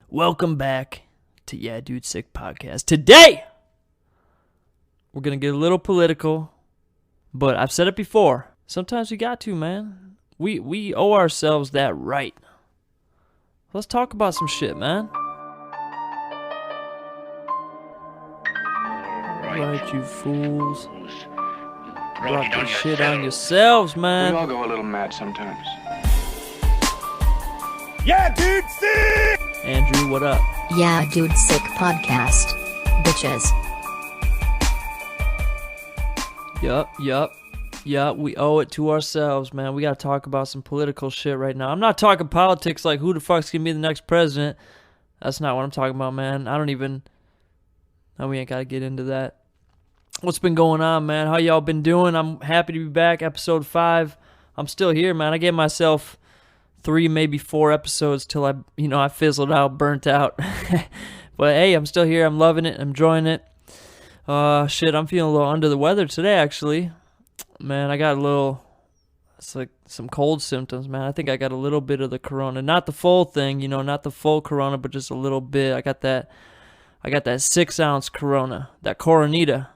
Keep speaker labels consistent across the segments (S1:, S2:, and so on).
S1: Welcome back to Yeah Dude Sick Podcast. Today, we're going to get a little political, but I've said it before. Sometimes we got to, man. We owe ourselves that right. Let's talk about some shit, man. Right, you fools. Brought this shit on yourselves, man.
S2: We all go a little mad sometimes.
S3: Yeah, dude, sick!
S1: Andrew, what up?
S4: Yeah, Dude Sick Podcast. Bitches.
S1: Yup, we owe it to ourselves, man. We gotta talk about some political shit right now. I'm not talking politics like who the fuck's gonna be the next president. That's not what I'm talking about, man. No, we ain't gotta get into that. What's been going on, man? How y'all been doing? I'm happy to be back. Episode 5. I'm still here, man. I gave myself 3, maybe 4 episodes till I fizzled out, burnt out. But hey, I'm still here. I'm loving it. I'm enjoying it. Shit, I'm feeling a little under the weather today, actually. Man, I got it's like some cold symptoms, man. I think I got a little bit of the corona. Not the full thing, not the full corona, but just a little bit. I got that 6-ounce corona, that coronita.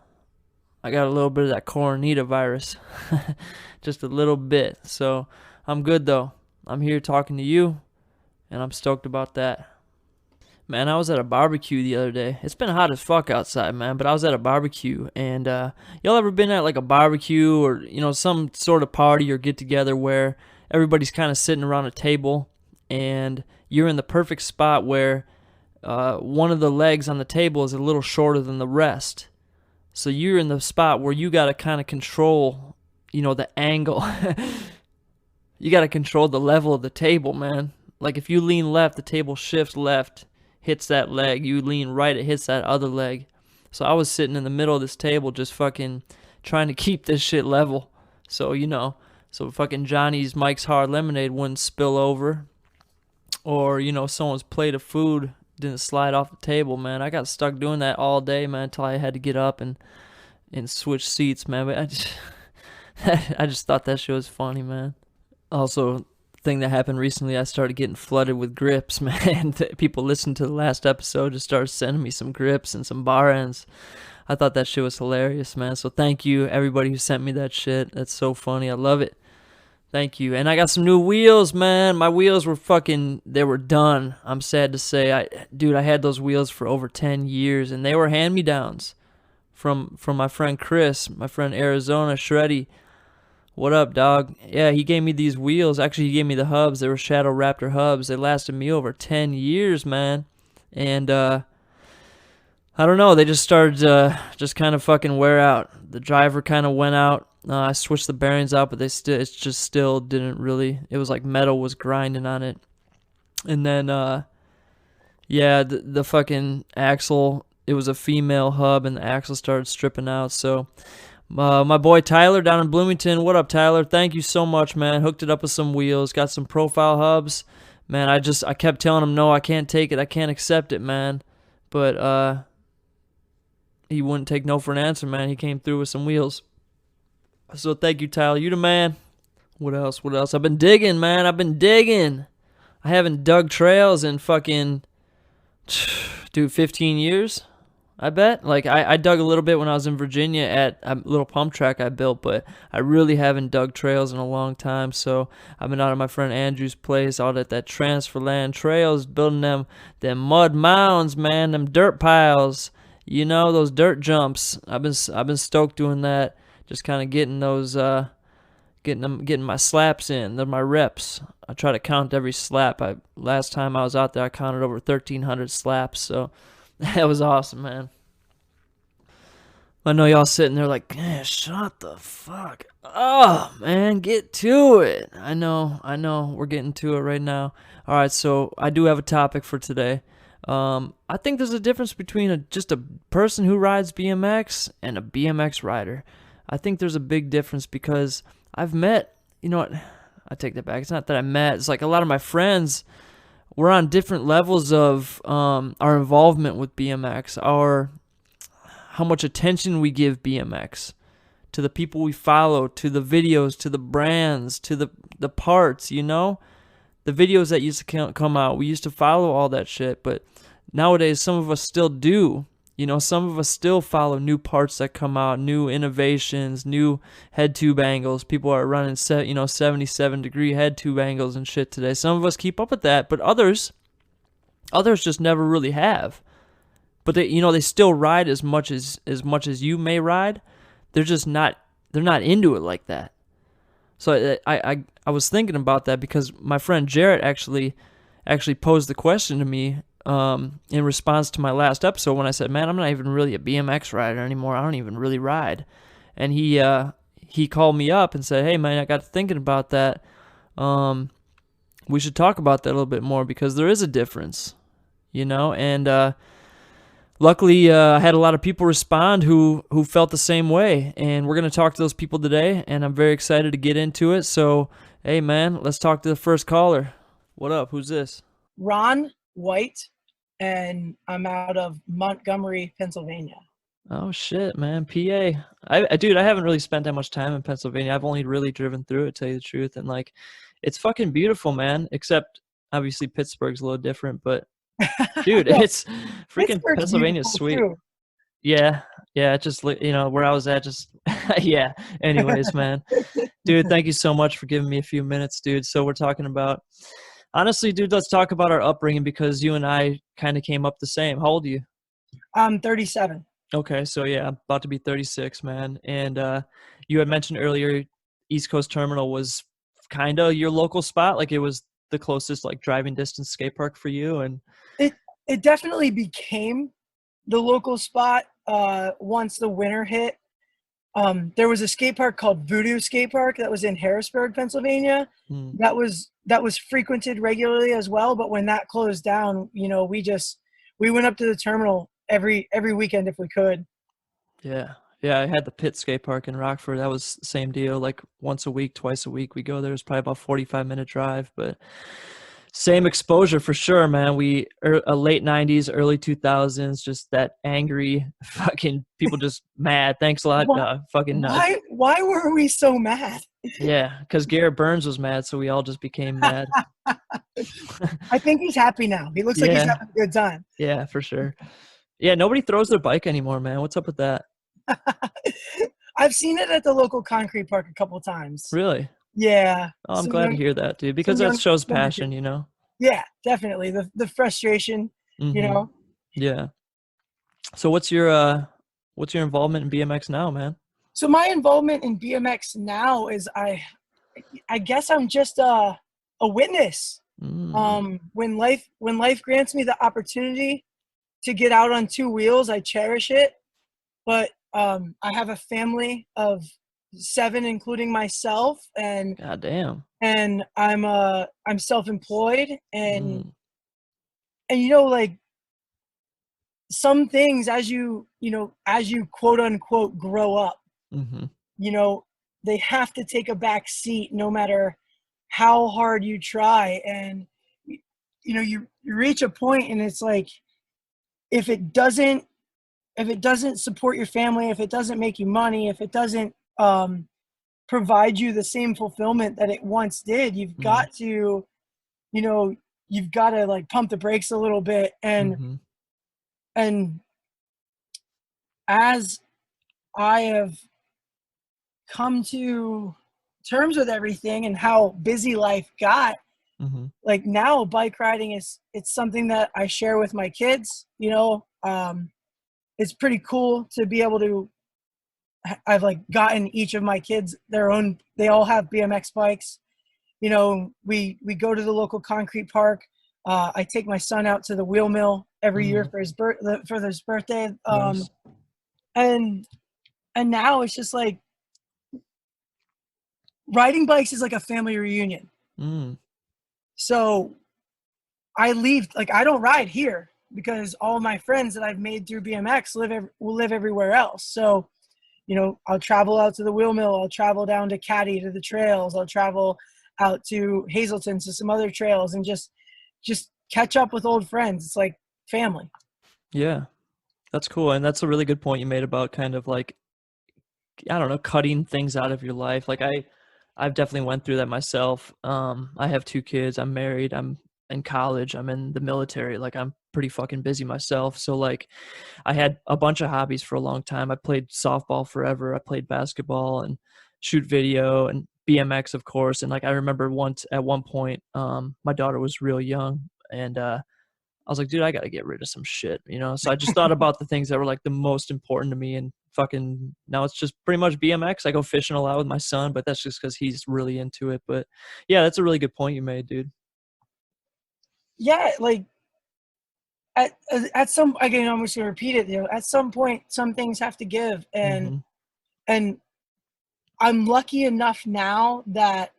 S1: I got a little bit of that coronita virus. Just a little bit. So I'm good, though. I'm here talking to you, and I'm stoked about that. Man, I was at a barbecue the other day. It's been hot as fuck outside, man, but I was at a barbecue, and y'all ever been at like a barbecue or, some sort of party or get-together where everybody's kind of sitting around a table, and you're in the perfect spot where one of the legs on the table is a little shorter than the rest. So you're in the spot where you got to kind of control, the angle. You got to control the level of the table, man. Like if you lean left, the table shifts left, hits that leg. You lean right, it hits that other leg. So I was sitting in the middle of this table just fucking trying to keep this shit level. So, so fucking Johnny's Mike's Hard Lemonade wouldn't spill over. Or, someone's plate of food didn't slide off the table, man. I got stuck doing that all day, man, until I had to get up and switch seats, man. But I just thought that shit was funny, man. Also, thing that happened recently, I started getting flooded with grips, man. People listened to the last episode, just started sending me some grips and some bar ends. I thought that shit was hilarious, man. So thank you, everybody who sent me that shit. That's so funny. I love it. Thank you. And I got some new wheels, man. My wheels were they were done. I'm sad to say. I had those wheels for over 10 years, and they were hand-me-downs from my friend Chris, my friend Arizona, Shreddy. What up, dog? Yeah, he gave me these wheels. Actually, he gave me the hubs. They were Shadow Raptor hubs. They lasted me over 10 years, man. And, I don't know. They just started to just kind of fucking wear out. The driver kind of went out. I switched the bearings out, but it just still didn't really. It was like metal was grinding on it. And then, the fucking axle, it was a female hub, and the axle started stripping out, so... my boy Tyler down in Bloomington. What up, Tyler? Thank you so much, man. Hooked it up with some wheels. Got some profile hubs. Man, I kept telling him, no, I can't take it. I can't accept it, man. But he wouldn't take no for an answer, man. He came through with some wheels. So thank you, Tyler. You the man. What else? I've been digging, man. I haven't dug trails in fucking, 15 years. I bet. Like, I dug a little bit when I was in Virginia at a little pump track I built, but I really haven't dug trails in a long time, so I've been out at my friend Andrew's place, out at that Transferland Trails, building them mud mounds, man, them dirt piles, those dirt jumps. I've been stoked doing that, just kind of getting those, getting my slaps in. They're my reps. I try to count every slap. Last time I was out there, I counted over 1,300 slaps, so... That was awesome, man. I know y'all sitting there like, shut the fuck up, man. Get to it. I know. We're getting to it right now. All right, so I do have a topic for today. I think there's a difference between just a person who rides BMX and a BMX rider. I think there's a big difference because I've met, I take that back. It's not that I met. It's like a lot of my friends... We're on different levels of our involvement with BMX, how much attention we give BMX, to the people we follow, to the videos, to the brands, to the parts, the videos that used to come out, we used to follow all that shit, but nowadays some of us still do. You know, some of us still follow new parts that come out, new innovations, new head tube angles. People are running 77-degree head tube angles and shit today. Some of us keep up with that, but others just never really have. But they still ride as much as you may ride. They're just not into it like that. So I was thinking about that because my friend Jarrett actually posed the question to me in response to my last episode when I said, "Man, I'm not even really a BMX rider anymore. I don't even really ride." And he called me up and said, "Hey man, I got thinking about that. We should talk about that a little bit more because there is a difference, you know." And luckily, I had a lot of people respond who felt the same way, and we're gonna talk to those people today, and I'm very excited to get into it. So, hey man, let's talk to the first caller. What up? Who's this?
S2: Ron White, and I'm out of Montgomery, Pennsylvania.
S1: Oh shit, man, PA. Dude, I haven't really spent that much time in Pennsylvania. I've only really driven through it, to tell you the truth, and like, it's fucking beautiful, man. Except obviously Pittsburgh's a little different, but dude,
S2: Well,
S1: it's freaking
S2: Pittsburgh's
S1: Pennsylvania's
S2: beautiful,
S1: sweet.
S2: too.
S1: Yeah, just where I was at, just yeah. Anyways, man, dude, thank you so much for giving me a few minutes, dude. So we're talking about, honestly, dude, let's talk about our upbringing because you and I kind of came up the same. How old are you?
S2: I'm 37.
S1: Okay, so yeah, I'm about to be 36, man. And you had mentioned earlier, East Coast Terminal was kind of your local spot, like it was the closest like driving distance skate park for you, and
S2: It definitely became the local spot once the winter hit. There was a skate park called Voodoo Skate Park that was in Harrisburg, Pennsylvania.
S1: mm,
S2: That was frequented regularly as well. But when that closed down, we went up to the terminal every weekend if we could.
S1: yeah. Yeah, I had the Pit Skate Park in Rockford. That was the same deal. Like once a week, twice a week, we go there. It's probably about 45-minute drive, but same exposure for sure, man. Late 90s, early 2000s, just that angry fucking people just mad. Thanks a lot.
S2: Why,
S1: Fucking
S2: why were we so mad?
S1: yeah, because Garrett Burns was mad, so we all just became mad.
S2: I think he's happy now. He looks like he's
S1: Yeah,
S2: having a good time.
S1: yeah, for sure. Yeah, nobody throws their bike anymore, man. What's up with that?
S2: I've seen it at the local concrete park a couple times.
S1: Really?
S2: Yeah.
S1: Oh, I'm
S2: Some
S1: glad to
S2: young-
S1: hear that, dude, because
S2: some
S1: that
S2: young-
S1: shows
S2: younger
S1: passion,
S2: kids.
S1: you know?
S2: Yeah, definitely. The frustration, you
S1: Mhm.
S2: know.
S1: Yeah. So what's your involvement in BMX now, man?
S2: So my involvement in BMX now is I guess I'm just a witness.
S1: Mm,
S2: When life grants me the opportunity to get out on two wheels, I cherish it. But I have a family of 7, including myself, and
S1: God damn.
S2: I'm self-employed, and
S1: Mm,
S2: like some things as you quote unquote grow up,
S1: mhm.
S2: you know, they have to take a back seat no matter how hard you try. And you reach a point and it's like, if it doesn't support your family, if it doesn't make you money, if it doesn't provide you the same fulfillment that it once did,
S1: Mhm.
S2: you know you've got to like pump the brakes a little bit. and
S1: Mhm.
S2: and as I have come to terms with everything and how busy life got,
S1: Mhm.
S2: like now bike riding it's something that I share with my kids. It's pretty cool to be able to. I've like gotten each of my kids their own. They all have BMX bikes. We go to the local concrete park. I take my son out to the wheel mill every year
S1: Mhm.
S2: for his birthday.
S1: Nice.
S2: And now it's just like riding bikes is like a family reunion.
S1: Mm.
S2: So I leave, like, I don't ride here because all of my friends that I've made through BMX will live everywhere else. So, I'll travel out to the wheel mill. I'll travel down to Caddy to the trails. I'll travel out to Hazleton to some other trails and just catch up with old friends. It's like family.
S1: Yeah. That's cool, and that's a really good point you made about kind of like, I don't know, cutting things out of your life. Like I've definitely went through that myself. I have 2 kids. I'm married. I'm in college. I'm in the military. Like I'm pretty fucking busy myself. So like I had a bunch of hobbies for a long time. I played softball forever. I played basketball and shoot video and BMX, of course. And like I remember once at one point, my daughter was real young, and I was like, dude, I got to get rid of some shit, you know? So I just thought about the things that were like the most important to me, and fucking now it's just pretty much BMX. I go fishing a lot with my son, but that's just because he's really into it. But yeah, that's a really good point you made, dude.
S2: Yeah, like at some, again, I'm just gonna repeat it. You know, at some point, some things have to give,
S1: Hmm.
S2: and I'm lucky enough now that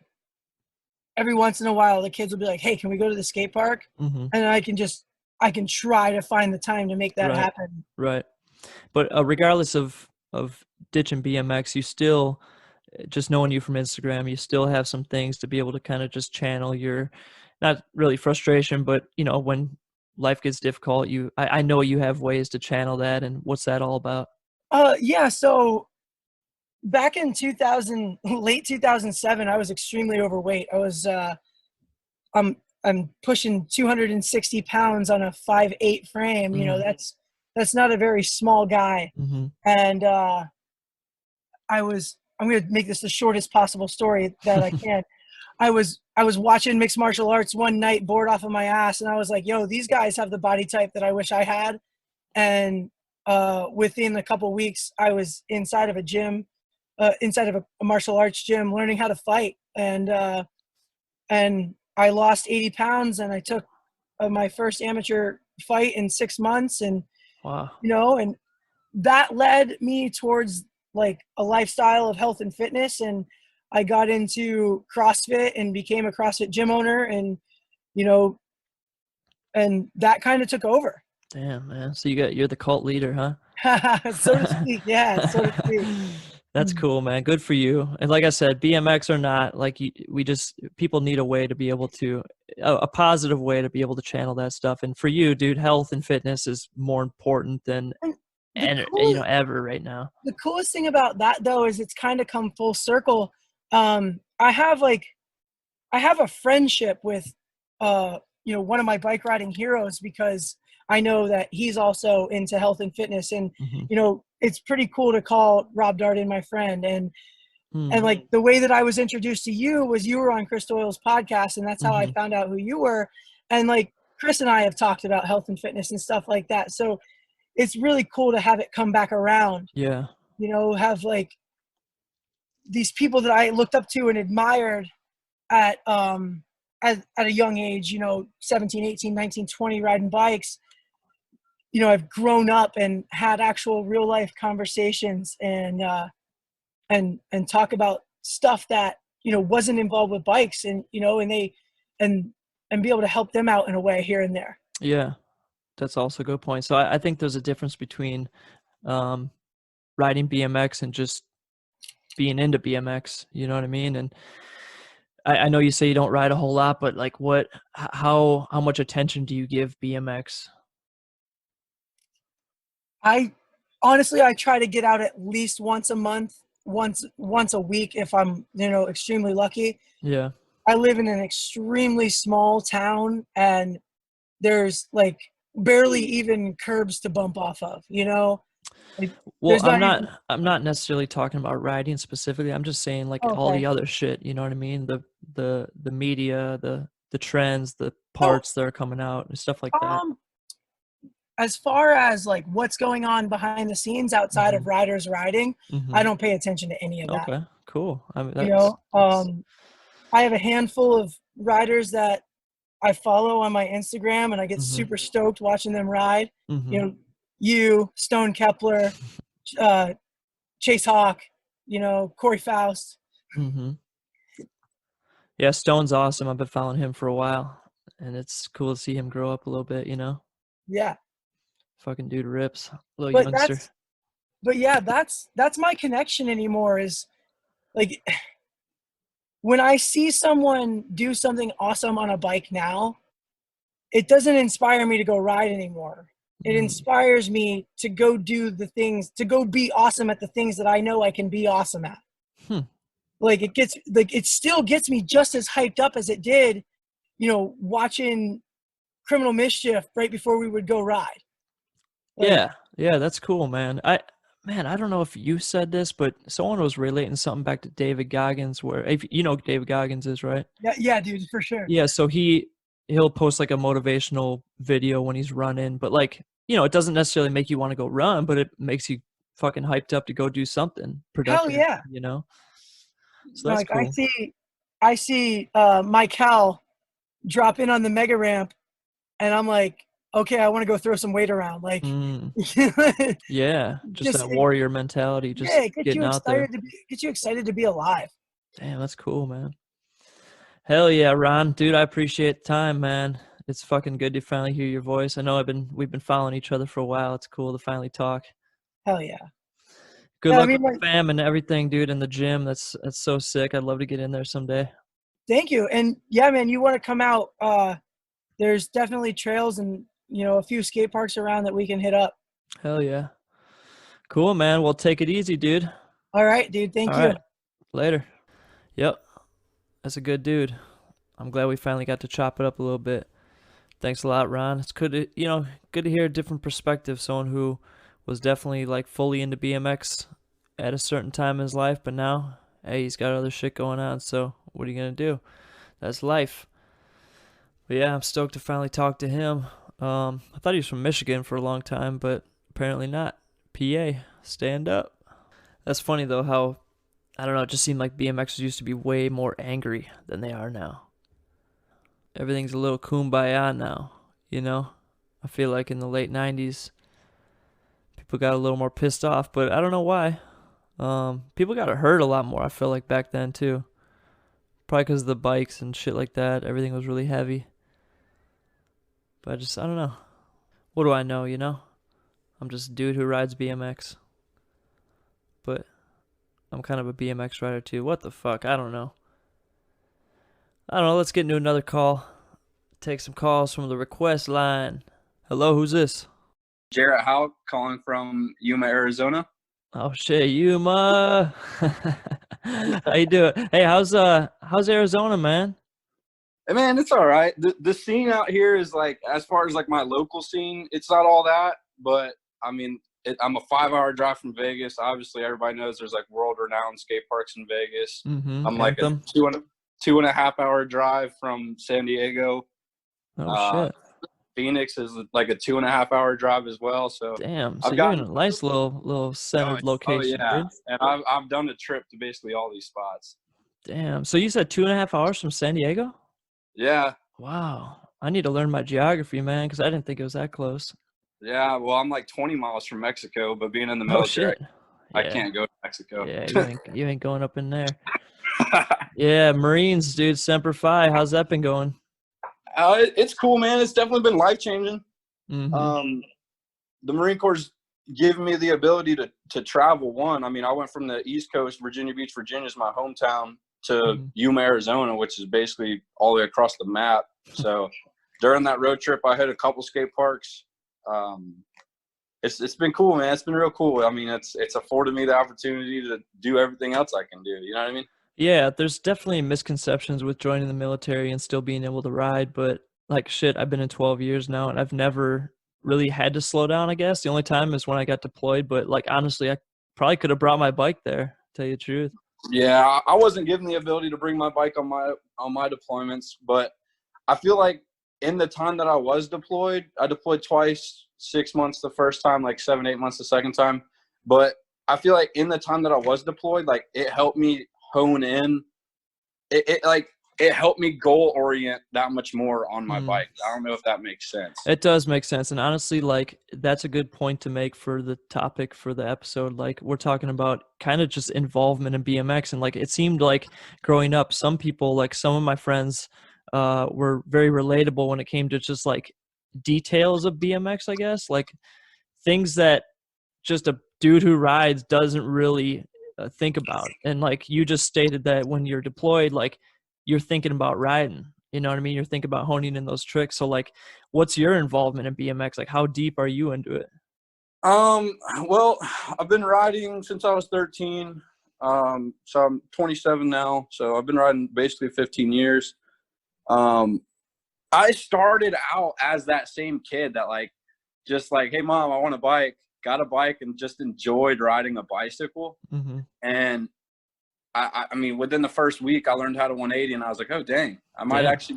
S2: every once in a while the kids will be like, "Hey, can we go to the skate park?"
S1: Hmm.
S2: And I can try to find the time to make that
S1: Right.
S2: happen.
S1: Right. But regardless of ditching BMX, you still, just knowing you from Instagram, you still have some things to be able to kind of just channel your, not really frustration, but you know, when life gets difficult, I know you have ways to channel that. And what's that all about?
S2: Yeah. So back in 2000, late 2007, I was extremely overweight. I'm pushing 260 pounds on a 5'8" frame. You know,
S1: Mm,
S2: that's not a very small guy.
S1: mm-hmm.
S2: And I'm going to make this the shortest possible story that I can. I was watching mixed martial arts one night, bored off of my ass, and I was like, "Yo, these guys have the body type that I wish I had." And within a couple weeks, I was inside of a gym, inside of a martial arts gym, learning how to fight, and I lost 80 pounds, and I took my first amateur fight in 6 months, and
S1: Wow.
S2: you know, and that led me towards like a lifestyle of health and fitness, and I got into CrossFit and became a CrossFit gym owner, and you know, and that kind of took over.
S1: Damn, man. So you're the cult leader, huh?
S2: So to speak. Yeah, so to speak.
S1: That's cool, man. Good for you. And like I said, BMX or not, like we just, people need a way to be able to, a positive way to be able to channel that stuff. And for you, dude, health and fitness is more important than
S2: And the
S1: and
S2: cool
S1: ever right now.
S2: the coolest thing about that though is it's kind of come full circle. I have like I have a friendship with one of my bike riding heroes, because I know that he's also into health and fitness, and
S1: Hmm.
S2: it's pretty cool to call Rob Darden my friend. And
S1: Hmm.
S2: like the way that I was introduced to you was you were on Chris Doyle's podcast, and that's how I
S1: Hmm.
S2: found out who you were. And like Chris and I have talked about health and fitness and stuff like that. So it's really cool to have it come back around,
S1: Yeah.
S2: have like these people that I looked up to and admired at at a young age, 17, 18, 19, 20, riding bikes. I've grown up and had actual real life conversations, and talk about stuff that wasn't involved with bikes, and and be able to help them out in a way here and there.
S1: Yeah. That's also a good point. So I think there's a difference between um, riding BMX and just being into BMX. You know what I mean? And I know you say you don't ride a whole lot, but like how much attention do you give BMX?
S2: I honestly, I try to get out at least once a month, once a week if I'm extremely lucky.
S1: Yeah.
S2: I live in an extremely small town, and there's like barely even curbs to bump off of, like
S1: Well,
S2: there's not even.
S1: I'm not necessarily talking about riding specifically. I'm just saying like all
S2: Okay.
S1: the other shit, you know what I mean? The media, the trends, the
S2: So
S1: parts that are coming out and stuff like that.
S2: um as far as like what's going on behind the scenes outside
S1: Mhm.
S2: of riders riding, I
S1: Mhm.
S2: don't pay attention to any of that.
S1: Okay. Cool. I mean
S2: you
S1: that's
S2: know
S1: that's
S2: um I have a handful of riders that I follow on my Instagram, and I get
S1: mhm.
S2: super stoked watching them ride. you
S1: Mhm.
S2: know Stone Kepler, uh Chase Hawk, Corey Faust.
S1: Mhm. Yeah, Stone's awesome. I've been following him for a while, and it's cool to see him grow up a little bit, you know?
S2: Yeah.
S1: Fucking dude rips. Little
S2: but
S1: youngster.
S2: that's but yeah, that's my connection anymore, is like when I see someone do something awesome on a bike now, it doesn't inspire me to go ride anymore. It
S1: Mm.
S2: inspires me to go do the things, to go be awesome at the things that I know I can be awesome at.
S1: Hmm.
S2: like it still gets me just as hyped up as it did, watching Criminal Mischief right before we would go ride. Like,
S1: Yeah, that's cool, man. I don't know if you said this, but someone was relating something back to David Goggins, where if you know who David Goggins is, right?
S2: yeah, dude, for sure.
S1: Yeah, so he'll post like a motivational video when he's running, but like, it doesn't necessarily make you want to go run, but it makes you fucking hyped up to go do something
S2: Hell
S1: productive,
S2: yeah.
S1: So that's
S2: Like
S1: cool.
S2: I see Mike Howell drop in on the mega ramp, and I'm like, okay, I want to go throw some weight around. Like,
S1: Yeah, just
S2: just
S1: that warrior mentality, just
S2: yeah,
S1: getting out there.
S2: get you excited to be alive.
S1: Damn, that's cool, man. Hell yeah, Ron. Dude, I appreciate the time, man. It's fucking good to finally hear your voice. I know we've been following each other for a while. It's cool to finally talk.
S2: Hell yeah.
S1: Good
S2: Yeah,
S1: luck with the fam and everything, dude, in the gym. That's so sick. I'd love to get in there someday.
S2: Thank you. And yeah, man, you want to come out, there's definitely trails and, a few skate parks around that we can hit up.
S1: Hell yeah. Cool, man. Well, take it easy, dude.
S2: All right, dude. Thank
S1: All
S2: you.
S1: right. Later. Yep. That's a good dude. I'm glad we finally got to chop it up a little bit. Thanks a lot, Ron. It's good to, good to hear a different perspective. Someone who was definitely like fully into BMX at a certain time in his life, but now, hey, he's got other shit going on. So what are you gonna do? That's life. But yeah, I'm stoked to finally talk to him. I thought he was from Michigan for a long time, but apparently not. PA, stand up. That's funny though how, I don't know, it just seemed like BMXers used to be way more angry than they are now. Everything's a little kumbaya now, I feel like in the late 90s, people got a little more pissed off, but I don't know why. People got hurt a lot more, I feel like, back then too. Probably because of the bikes and shit like that. Everything was really heavy. But I don't know. What do I know, I'm just a dude who rides BMX. But I'm kind of a BMX rider too. What the fuck? I don't know. Let's get into another call. Take some calls from the request line. Hello, who's this?
S5: Jarrett Howe calling from Yuma, Arizona.
S1: Oh shit, Yuma. How you doing? Hey, how's Arizona, man?
S5: Hey man, it's all right. The scene out here is like, as far as like my local scene, it's not all that, but I mean, I'm a 5-hour drive from Vegas. Obviously, everybody knows there's like world-renowned skate parks in Vegas.
S1: Mm-hmm.
S5: I'm like
S1: Anthem.
S5: a 2.5-hour drive from San Diego.
S1: Oh shit.
S5: Phoenix is like a 2.5-hour drive as well. So
S1: damn. So you're in a nice little centered location,
S5: yeah.
S1: dude.
S5: And I've done a trip to basically all these spots.
S1: Damn. So you said 2.5 hours from San Diego?
S5: Yeah.
S1: Wow. I need to learn my geography, man, because I didn't think it was that close.
S5: Yeah, well, I'm like 20 miles from Mexico, but being in the military, I can't go to Mexico.
S1: Yeah, you ain't going up in there. Yeah, Marines, dude, Semper Fi. How's that been going?
S5: It's cool, man. It's definitely been life-changing.
S1: Mm-hmm.
S5: The Marine Corps given me the ability to travel. I mean, I went from the East Coast, Virginia Beach, Virginia is my hometown, to Yuma, Arizona, which is basically all the way across the map. So during that road trip, I hit a couple skate parks. It's been cool, man. It's been real cool. I mean, it's afforded me the opportunity to do everything else I can do. You know what I mean?
S1: Yeah, there's definitely misconceptions with joining the military and still being able to ride, but like shit, I've been in 12 years now and I've never really had to slow down, I guess. The only time is when I got deployed, but like honestly, I probably could have brought my bike there, to tell you the truth.
S5: Yeah, I wasn't given the ability to bring my bike on my deployments, but I feel like in the time that I was deployed, I deployed twice, 6 months the first time, like 7-8 months the second time. But I feel like in the time that I was deployed, like it helped me hone in. It helped me goal orient that much more on my bike. I don't know if that makes sense.
S1: It does make sense. And honestly, like that's a good point to make for the topic for the episode. Like we're talking about kind of just involvement in BMX. And like it seemed like growing up, some people, like some of my friends were very relatable when it came to just like details of BMX, I guess. Like things that just a dude who rides doesn't really think about. And like you just stated that when you're deployed, like you're thinking about riding, you know what I mean? You're thinking about honing in those tricks. So like, what's your involvement in BMX? Like how deep are you into it?
S5: Well, I've been riding since I was 13. So I'm 27 now. So I've been riding basically 15 years. I started out as that same kid that like, just like, hey mom, I want a bike. Got a bike and just enjoyed riding a bicycle.
S1: Mm-hmm.
S5: And I mean, within the first week, I learned how to 180, and I was like, oh dang, I might actually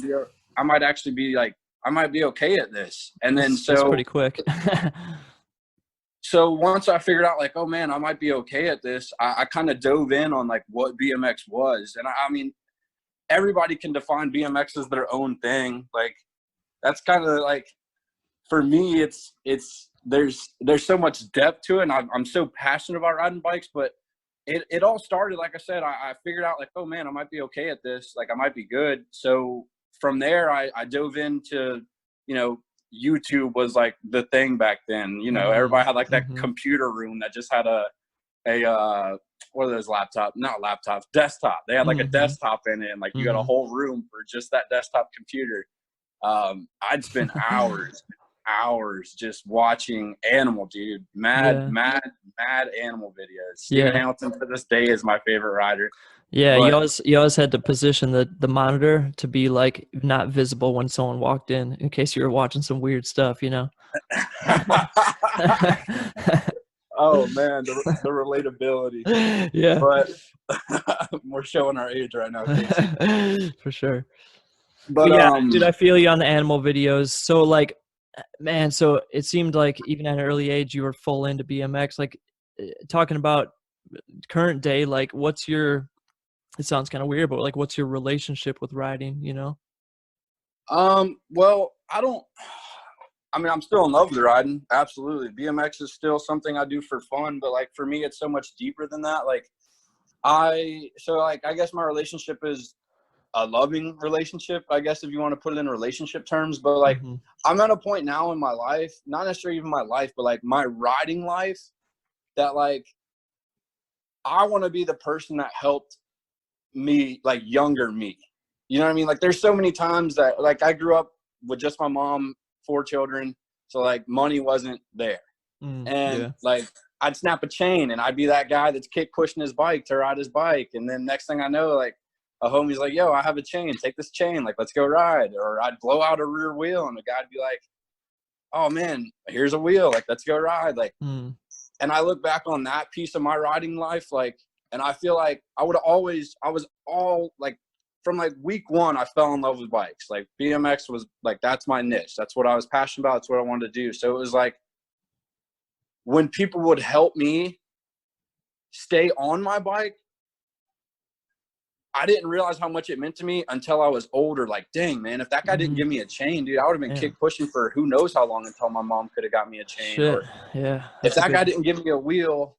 S5: be like, I might be okay at this. And then
S1: That's pretty quick.
S5: So once I figured out like, oh man, I might be okay at this, I kind of dove in on like what BMX was. And I mean, everybody can define BMX as their own thing. Like that's kind of like, for me, there's so much depth to it. And I'm so passionate about riding bikes, but it all started, like I said, I figured out like, oh man, I might be okay at this. Like I might be good. So from there, I dove into, YouTube was like the thing back then. Everybody had like that computer room that just had a what are those desktop. They had like a desktop in it, and like you got a whole room for just that desktop computer. I'd spend hours just watching animal, dude. Mad animal videos. Steven Hamilton to this day is my favorite rider.
S1: Yeah, you always had to position the monitor to be like not visible when someone walked in case you were watching some weird stuff,
S5: Oh man, the relatability.
S1: Yeah.
S5: But we're showing our age right now, Casey.
S1: For sure.
S5: But
S1: yeah, dude, I feel you on the animal videos. So like, man, so it seemed like even at an early age you were full into BMX. Like talking about current day, like it sounds kind of weird, but like what's your relationship with riding,
S5: Well, I'm still in love with riding. Absolutely. BMX is still something I do for fun, but like for me, it's so much deeper than that. Like I guess my relationship is a loving relationship, I guess, if you want to put it in relationship terms, but like I'm at a point now in my life, not necessarily even my life, but like my riding life, that like I want to be the person that helped me, like younger me. You know what I mean? Like there's so many times that like I grew up with just my mom, 4 children, so like money wasn't there. Like I'd snap a chain and I'd be that guy that's kick pushing his bike to ride his bike, and then next thing I know, like a homie's like, yo, I have a chain, take this chain, like let's go ride. Or I'd blow out a rear wheel and the guy'd be like, oh man, here's a wheel, like let's go ride. Like and I look back on that piece of my riding life, like, and I feel like I was all like, from like week one, I fell in love with bikes. Like BMX was like, that's my niche. That's what I was passionate about. That's what I wanted to do. So it was like, when people would help me stay on my bike, I didn't realize how much it meant to me until I was older. Like, dang, man, if that guy didn't give me a chain, dude, I would have been kick pushing for who knows how long until my mom could have got me a chain.
S1: Shit.
S5: Or
S1: Yeah.
S5: if that guy didn't give me a wheel.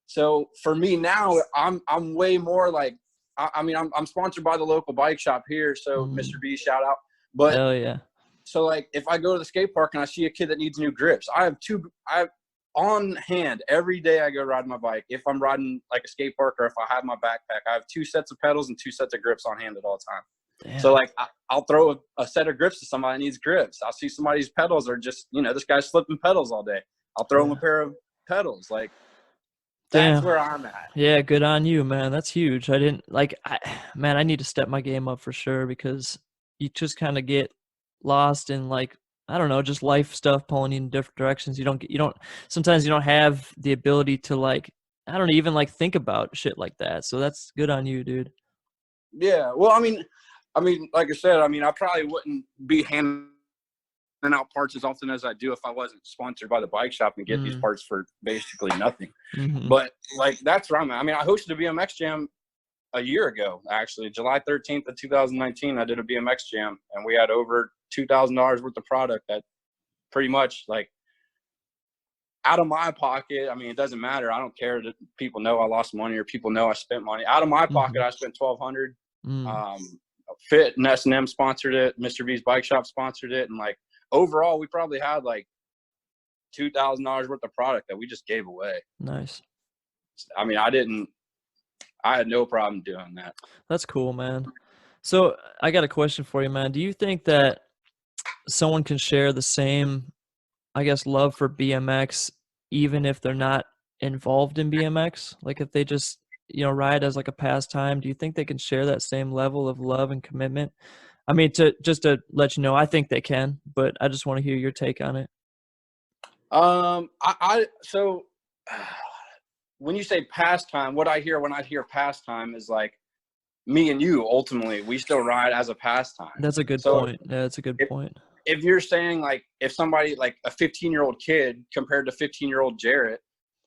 S5: So for me now, I'm way more like, I'm sponsored by the local bike shop here. So Mr. B, shout out. But
S1: hell yeah.
S5: So like if I go to the skate park and I see a kid that needs new grips, I have on hand every day I go ride my bike. If I'm riding like a skate park, or if I have my backpack, I have 2 sets of pedals and 2 sets of grips on hand at all times. Damn. So like I'll throw a set of grips to somebody that needs grips. I'll see somebody's pedals are just, this guy's slipping pedals all day. I'll throw him a pair of pedals. Like that's where I'm at.
S1: Yeah, good on you, man. That's huge. I need to step my game up for sure, because you just kind of get lost in like, I don't know, just life stuff pulling you in different directions. Sometimes you don't have the ability to like, I don't even like think about shit like that. So that's good on you, dude.
S5: Yeah. Well, I mean, like I said, I probably wouldn't be handing out parts as often as I do if I wasn't sponsored by the bike shop and get these parts for basically nothing. But like, that's where I'm at. I hosted a BMX jam a year ago, actually, July 13th of 2019. I did a BMX jam and we had over $2,000 worth of product that pretty much like out of my pocket. It doesn't matter. I don't care that people know I lost money or people know I spent money. Out of my pocket, I spent $1,200. Fit and S&M sponsored it. Mr. V's Bike Shop sponsored it. And like overall, we probably had like $2,000 worth of product that we just gave away.
S1: Nice.
S5: I had no problem doing that.
S1: That's cool, man. So I got a question for you, man. Do you think that someone can share the same, I guess, love for BMX even if they're not involved in BMX? Like if they just ride as like a pastime, do you think they can share that same level of love and commitment? I mean, to let you know, I think they can, but I just want to hear your take on it.
S5: So when you say pastime, what I hear when I hear pastime is like me and you. Ultimately, we still ride as a pastime.
S1: That's a good point. Yeah, that's a good point.
S5: If you're saying like if somebody like a 15-year-old kid compared to 15-year-old Jarrett,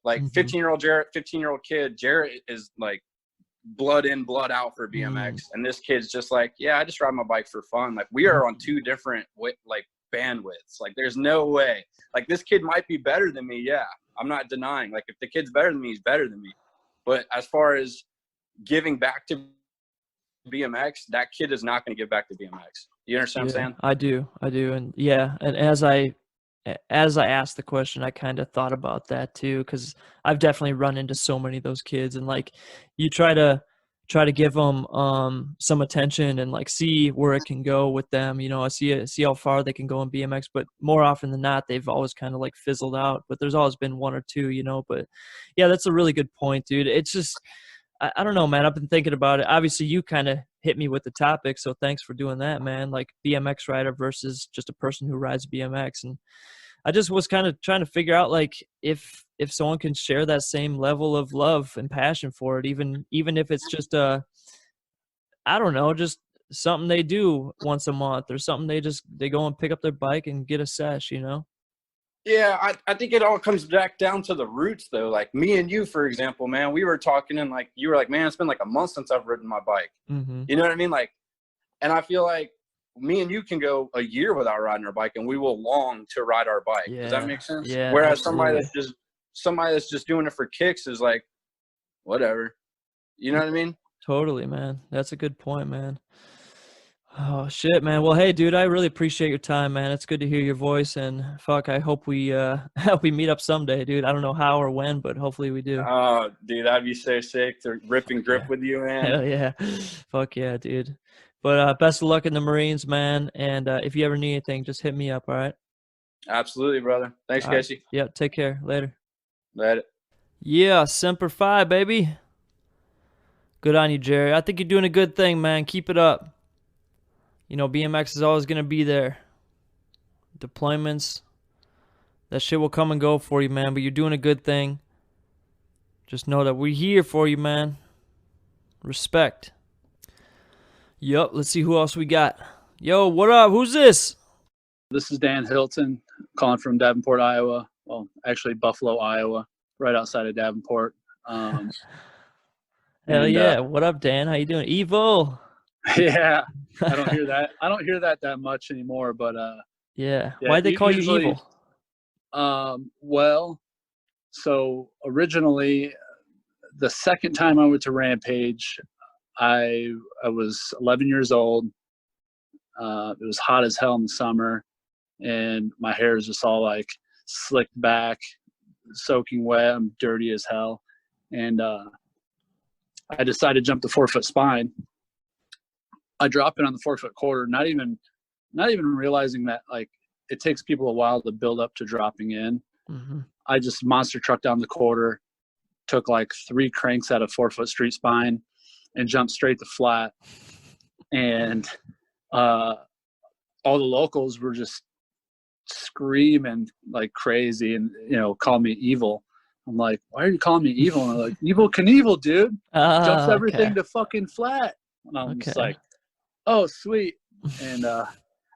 S5: like 15-year-old Jarrett, 15-year-old kid, Jarrett is like blood in, blood out for BMX, and this kid's just like, yeah, I just ride my bike for fun. Like we are on two different like bandwidths. Like there's no way. Like this kid might be better than me. Yeah, I'm not denying. Like if the kid's better than me, he's better than me. But as far as giving back to BMX, that kid is not going to give back to BMX. You understand what I'm saying?
S1: I do. And yeah, and as I asked the question, I kind of thought about that too, because I've definitely run into so many of those kids, and like you try to give them some attention and like see where it can go with them. I see how far they can go in BMX, but more often than not, they've always kind of like fizzled out. But there's always been one or two, But yeah, that's a really good point, dude. It's just I don't know, man. I've been thinking about it. Obviously, you kind of hit me with the topic, so thanks for doing that, man. Like BMX rider versus just a person who rides BMX, and I just was kind of trying to figure out like if someone can share that same level of love and passion for it, even if it's just I don't know, just something they do once a month or something they go and pick up their bike and get a sesh,
S5: Yeah, I think it all comes back down to the roots, though. Like me and you, for example, man, we were talking and like you were like, man, it's been like a month since I've ridden my bike. You know what I mean? Like, and I feel like me and you can go a year without riding our bike, and we will long to ride our bike.
S1: Yeah.
S5: Does that make sense?
S1: Yeah.
S5: Whereas
S1: absolutely.
S5: somebody that's just doing it for kicks is like, whatever. You know what I mean?
S1: Totally, man. That's a good point, man. Oh shit, man. Well, hey, dude, I really appreciate your time, man. It's good to hear your voice, and fuck, I hope we we meet up someday, dude. I don't know how or when, but hopefully we do.
S5: Oh, dude, that'd be so sick to rip and grip with you, man.
S1: Hell yeah. Fuck yeah, dude. But best of luck in the Marines, man. And if you ever need anything, just hit me up, all right?
S5: Absolutely, brother. Thanks,
S1: All right.
S5: Casey.
S1: Yeah, take care. Later.
S5: Later.
S1: Yeah, Semper Fi, baby. Good on you, Jerry. I think you're doing a good thing, man. Keep it up. BMX is always going to be there. Deployments, that shit will come and go for you, man, but you're doing a good thing. Just know that we're here for you, man. Respect. Yup, let's see who else we got. Yo, what up? Who's this?
S6: This is Dan Hilton, calling from Davenport, Iowa. Well, actually Buffalo, Iowa, right outside of Davenport.
S1: Hell yeah. What up, Dan? How you doing? Evil.
S6: Yeah, I don't hear that. I don't hear that much anymore. But
S1: yeah. Why'd they call you evil?
S6: Well, so originally, the second time I went to Rampage, I was 11 years old. It was hot as hell in the summer, and my hair is just all like slicked back, soaking wet. I'm dirty as hell, and I decided to jump the 4-foot spine. I dropped it on the 4-foot quarter, not even realizing that like it takes people a while to build up to dropping in. I just monster trucked down the quarter, took like 3 cranks out of 4-foot street spine, and jumped straight to flat. And all the locals were just screaming like crazy and calling me evil. I'm like, why are you calling me evil? And they're like, Evil Knievel, dude. Jumps everything to fucking flat. And I'm just like, oh, sweet. And I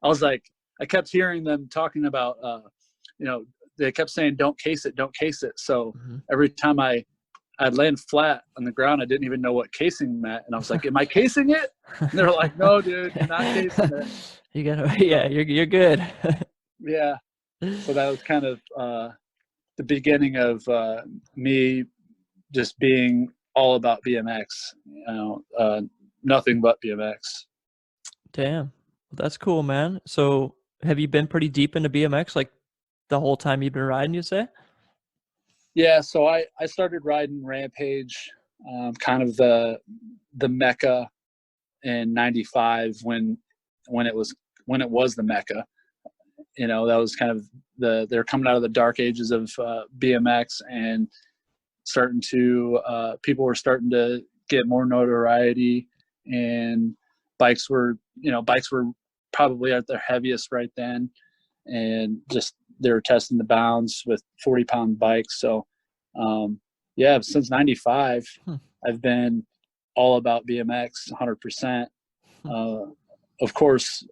S6: was like, I kept hearing them talking about, they kept saying, don't case it, don't case it. So every time I'd land flat on the ground, I didn't even know what casing meant. And I was like, am I casing it? And they're like, no, dude, you're not casing it.
S1: You gotta, yeah, you're good.
S6: Yeah. So that was kind of the beginning of me just being all about BMX, nothing but BMX.
S1: Damn. Well, that's cool, man. So have you been pretty deep into BMX like the whole time you've been riding, you say?
S6: Yeah, so I started riding Rampage, kind of the Mecca in '95 when it was the Mecca. That was kind of they're coming out of the dark ages of BMX, and people were starting to get more notoriety, and bikes were probably at their heaviest right then, and just they were testing the bounds with 40-pound bikes. So yeah, since 95 I've been all about BMX 100%. Of course,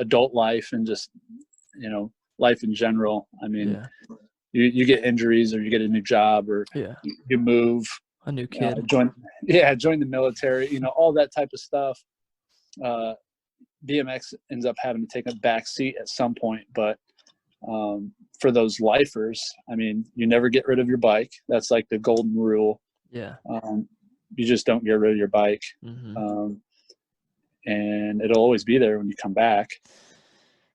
S6: adult life and just life in general. I mean, you get injuries, or you get a new job, or you move,
S1: a new kid,
S6: join the military, all that type of stuff. BMX ends up having to take a back seat at some point, but for those lifers, I mean, you never get rid of your bike. That's like the golden rule.
S1: Yeah.
S6: You just don't get rid of your bike. And it'll always be there when you come back.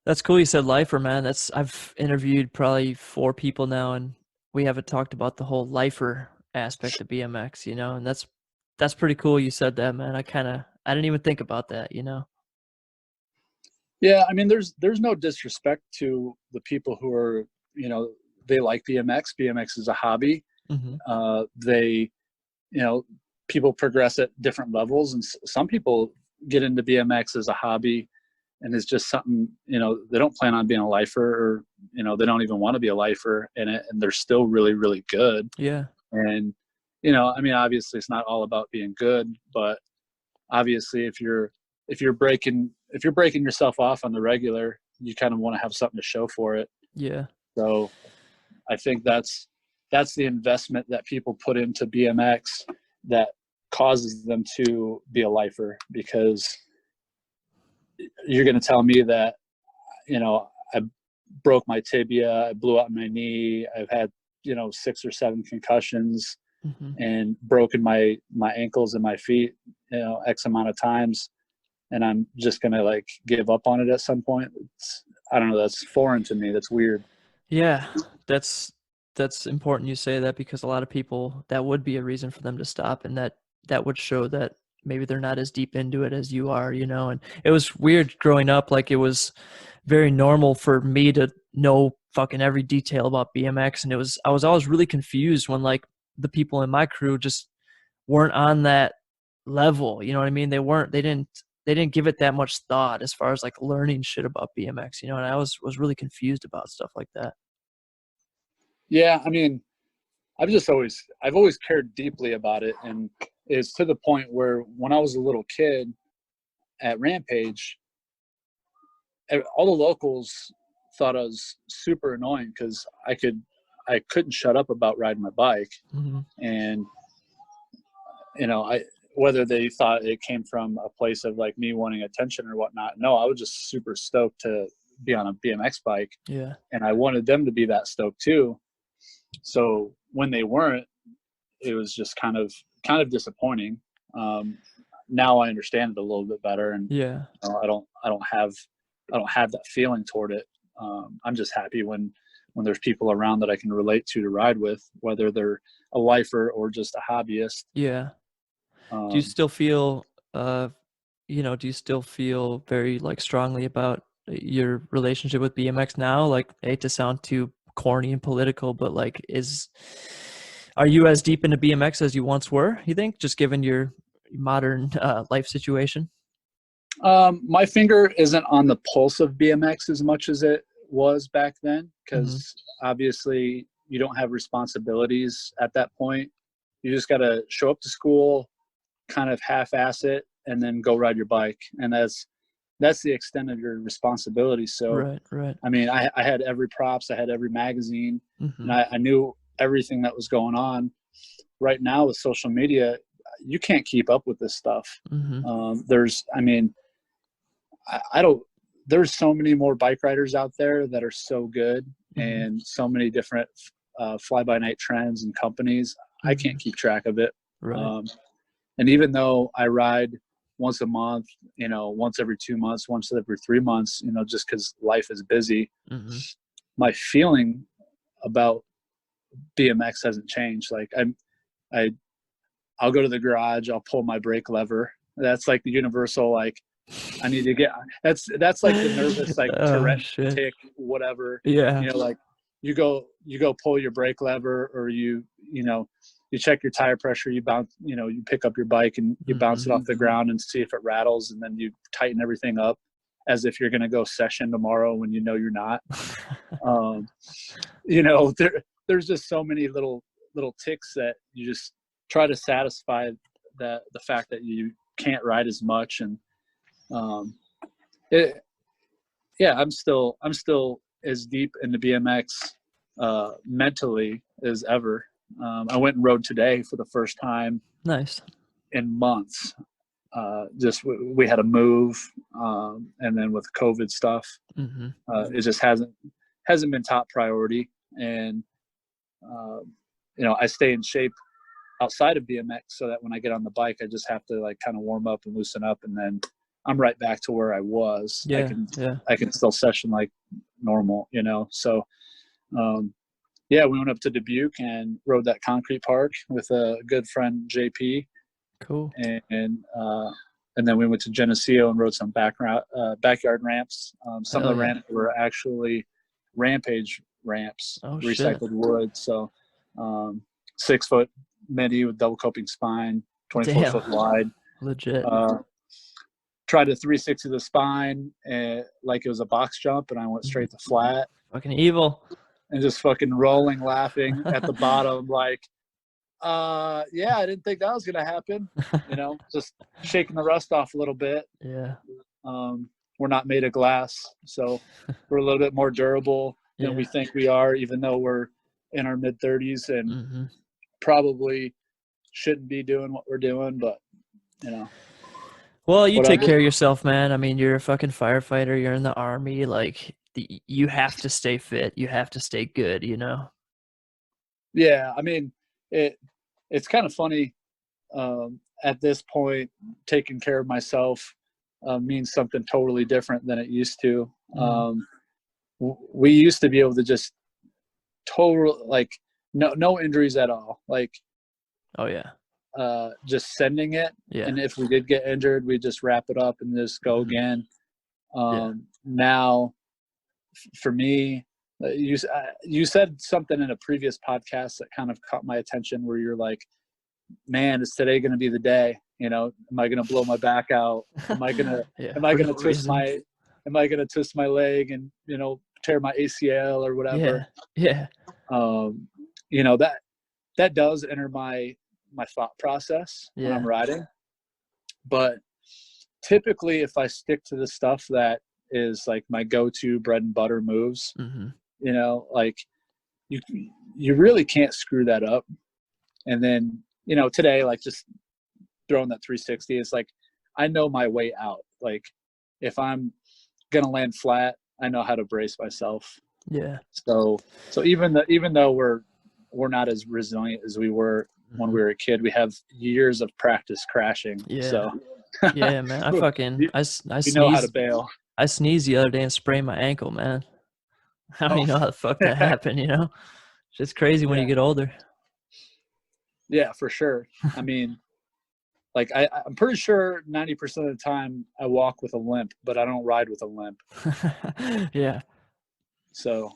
S1: That's cool. You said lifer, man. I've interviewed probably 4 people now, and we haven't talked about the whole lifer aspect of BMX, and that's pretty cool. You said that, man. I didn't even think about that,
S6: Yeah. I mean, there's no disrespect to the people who are, they like BMX. BMX is a hobby. They, people progress at different levels, and some people get into BMX as a hobby, and it's just something, they don't plan on being a lifer, or, they don't even want to be a lifer in it, and they're still really, really good.
S1: Yeah.
S6: And, I mean, obviously it's not all about being good, but obviously if you're breaking yourself off on the regular, you kind of want to have something to show for it.
S1: Yeah.
S6: So I think that's the investment that people put into BMX that causes them to be a lifer, because you're going to tell me that, I broke my tibia, I blew out my knee, I've had, 6 or 7 concussions, and broken my ankles and my feet, X amount of times. And I'm just going to give up on it at some point. I don't know. That's foreign to me. That's weird.
S1: Yeah. That's important you say that, because a lot of people, that would be a reason for them to stop, and that would show that maybe they're not as deep into it as you are, and it was weird growing up. It was very normal for me to know fucking every detail about BMX, and I was always really confused when the people in my crew just weren't on that level. You know what I mean? They didn't give it that much thought as far as learning shit about BMX, and I was really confused about stuff like that.
S6: Yeah. I mean, I've always cared deeply about it. And it's to the point where when I was a little kid at Rampage, all the locals thought I was super annoying because I couldn't shut up about riding my bike. And, whether they thought it came from a place of me wanting attention or whatnot. No, I was just super stoked to be on a BMX bike.
S1: Yeah.
S6: And I wanted them to be that stoked too. So when they weren't, it was just kind of disappointing. Now I understand it a little bit better, and I don't have that feeling toward it. I'm just happy when there's people around that I can relate to ride with, whether they're a lifer or just a hobbyist.
S1: Yeah. Do you still feel very strongly about your relationship with BMX now? I hate to sound too corny and political, but are you as deep into BMX as you once were, you think, just given your modern life situation?
S6: My finger isn't on the pulse of BMX as much as it was back then, because obviously you don't have responsibilities at that point. You just got to show up to school, kind of half-ass it, and then go ride your bike. And that's the extent of your responsibility. So,
S1: right.
S6: I mean, I had every props, I had every magazine, and I knew everything that was going on. Right now with social media, you can't keep up with this stuff. There's so many more bike riders out there that are so good, and so many different fly-by-night trends and companies. I can't keep track of it.
S1: Right.
S6: And even though I ride once a month, once every 2 months, once every 3 months, just because life is busy, my feeling about BMX hasn't changed. I'll go to the garage, I'll pull my brake lever. That's the universal, I need to get, that's the nervous, Tourette tick, whatever.
S1: Yeah.
S6: you go pull your brake lever, or you check your tire pressure, you bounce, you pick up your bike and you bounce it off the ground and see if it rattles, and then you tighten everything up as if you're going to go session tomorrow when you're not. There's just so many little ticks that you just try to satisfy the fact that you can't ride as much. And I'm still as deep into BMX mentally as ever. I went and rode today for the first time
S1: Nice.
S6: in months. We had to move, and then with COVID stuff, it just hasn't been top priority. And I stay in shape outside of BMX so that when I get on the bike, I just have to like kind of warm up and loosen up, and then I'm right back to where I was. I can still session like normal, So, we went up to Dubuque and rode that concrete park with a good friend, JP.
S1: Cool.
S6: And then we went to Geneseo and rode some backyard ramps. Some of the ramps were actually Rampage ramps, recycled wood. So 6 foot midi with double coping spine, 24 foot wide.
S1: Legit.
S6: Tried a 360 the spine like it was a box jump, and I went straight to flat.
S1: Fucking evil.
S6: And just fucking rolling, laughing at the bottom, like, I didn't think that was gonna happen. Just shaking the rust off a little bit.
S1: Yeah.
S6: We're not made of glass, so we're a little bit more durable than we think we are, even though we're in our mid 30s and probably shouldn't be doing what we're doing, but
S1: Well, you take care of yourself, man. I mean, you're a fucking firefighter. You're in the Army. Like, you have to stay fit. You have to stay good,
S6: Yeah, I mean, it's kind of funny. At this point, taking care of myself means something totally different than it used to. We used to be able to just no injuries at all. Like,
S1: oh yeah.
S6: Just sending it.
S1: Yeah.
S6: And if we did get injured, we just wrap it up and just go again. Now, for me, you said something in a previous podcast that kind of caught my attention, where you're like, man, is today going to be the day? Am I going to blow my back out? Am I going to twist my leg and, tear my ACL or whatever?
S1: Yeah.
S6: That does enter my thought process when I'm riding. But typically, if I stick to the stuff that is like my go-to bread and butter moves, like you really can't screw that up. And then, today, like just throwing that 360, it's like, I know my way out. Like, if I'm going to land flat, I know how to brace myself.
S1: Yeah.
S6: So even though we're not as resilient as we were when we were a kid, we have years of practice crashing.
S1: Yeah.
S6: So
S1: yeah, man. I sneezed.
S6: know how to bail.
S1: I sneezed the other day and sprained my ankle, man. I don't even know how the fuck that happened, It's just crazy when you get older.
S6: Yeah, for sure. I mean, like I'm pretty sure 90% of the time I walk with a limp, but I don't ride with a limp.
S1: Yeah.
S6: So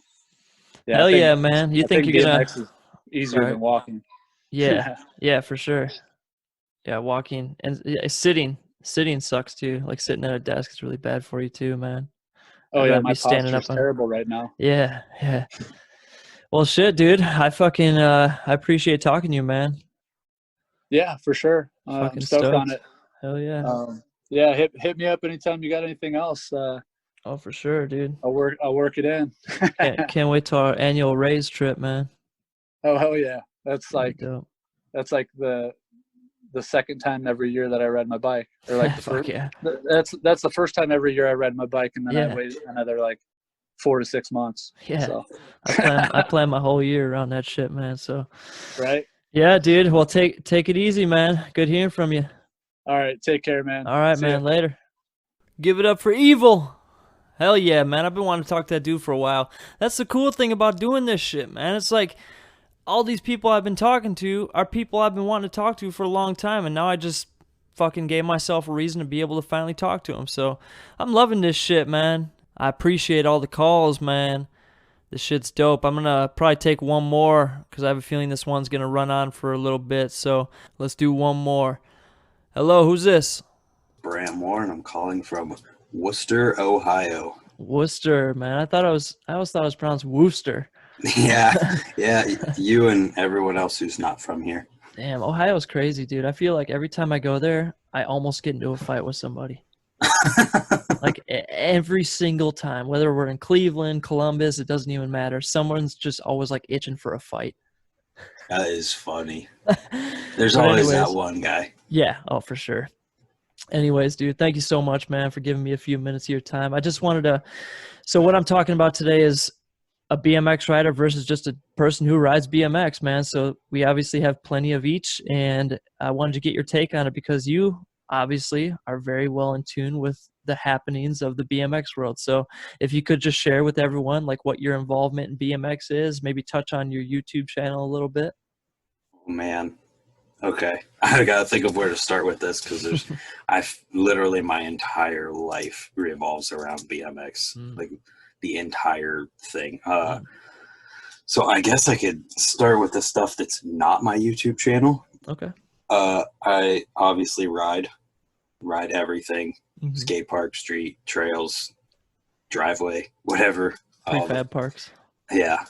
S1: hell yeah, man. You think you're gonna
S6: BMX is easier than walking?
S1: Yeah. Yeah, for sure. Yeah, walking and sitting sucks too. Like sitting at a desk is really bad for you too, man.
S6: Oh yeah, my posture is terrible right now.
S1: Yeah. Well, shit, dude. I appreciate talking to you, man.
S6: Yeah, for sure. I'm stoked on it.
S1: Hell yeah.
S6: Hit me up anytime you got anything else.
S1: Oh, for sure, dude.
S6: I'll work it in.
S1: Can't wait till our annual raise trip, man.
S6: Oh hell yeah. That's like the second time every year that I ride my bike, or like the first, that's the first time every year I ride my bike, and then I wait another like 4 to 6 months.
S1: Yeah.
S6: So.
S1: I plan my whole year around that shit, man. So.
S6: Right.
S1: Yeah, dude. Well, take it easy, man. Good hearing from you.
S6: All right. Take care, man.
S1: All right, man. Later. Give it up for Evil. Hell yeah, man. I've been wanting to talk to that dude for a while. That's the cool thing about doing this shit, man. It's like all these people I've been talking to are people I've been wanting to talk to for a long time, and now I just fucking gave myself a reason to be able to finally talk to them. So I'm loving this shit, man. I appreciate all the calls, man. This shit's dope. I'm gonna probably take one more because I have a feeling this one's gonna run on for a little bit. So let's do one more. Hello, who's this?
S7: Bram Warren. I'm calling from Worcester, Ohio.
S1: Worcester, man. I always thought it was pronounced Wooster.
S7: Yeah, you and everyone else who's not from here.
S1: Damn, Ohio's crazy, dude. I feel like every time I go there, I almost get into a fight with somebody. Like every single time, whether we're in Cleveland, Columbus, it doesn't even matter. Someone's just always like itching for a fight.
S7: That is funny. There's
S1: But
S7: always that
S1: anyways,
S7: one guy.
S1: yeah, oh, for sure. Anyways, dude, thank you so much, man, for giving me a few minutes of your time. I just wanted to – so what I'm talking about today is a BMX rider versus just a person who rides BMX, man. So we obviously have plenty of each, and I wanted to get your take on it because you obviously are very well in tune with the happenings of the BMX world. So if you could just share with everyone like what your involvement in BMX is, maybe touch on your YouTube channel a little bit.
S7: Oh, man. Okay. I got to think of where to start with this because literally my entire life revolves around BMX, like the entire thing. So I guess I could start with the stuff that's not my YouTube channel.
S1: Okay.
S7: I obviously ride everything,
S1: Mm-hmm.
S7: skate park, street, trails, driveway, whatever.
S1: Prefab parks.
S7: Yeah.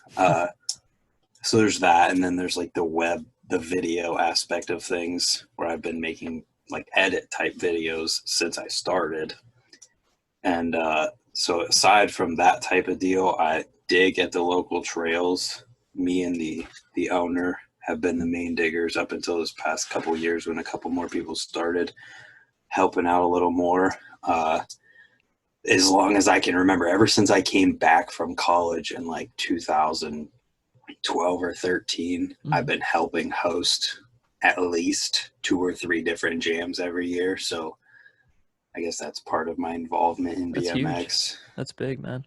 S7: So there's that. And then there's like the video aspect of things where I've been making like edit type videos since I started. And so aside from that type of deal, I dig at the local trails. Me and the owner have been the main diggers up until this past couple of years when a couple more people started helping out a little more. As long as I can remember, ever since I came back from college in like 2012 or 13, I've been helping host at least 2 or 3 different jams every year. So I guess that's part of my involvement in BMX.
S1: Huge. That's big, man.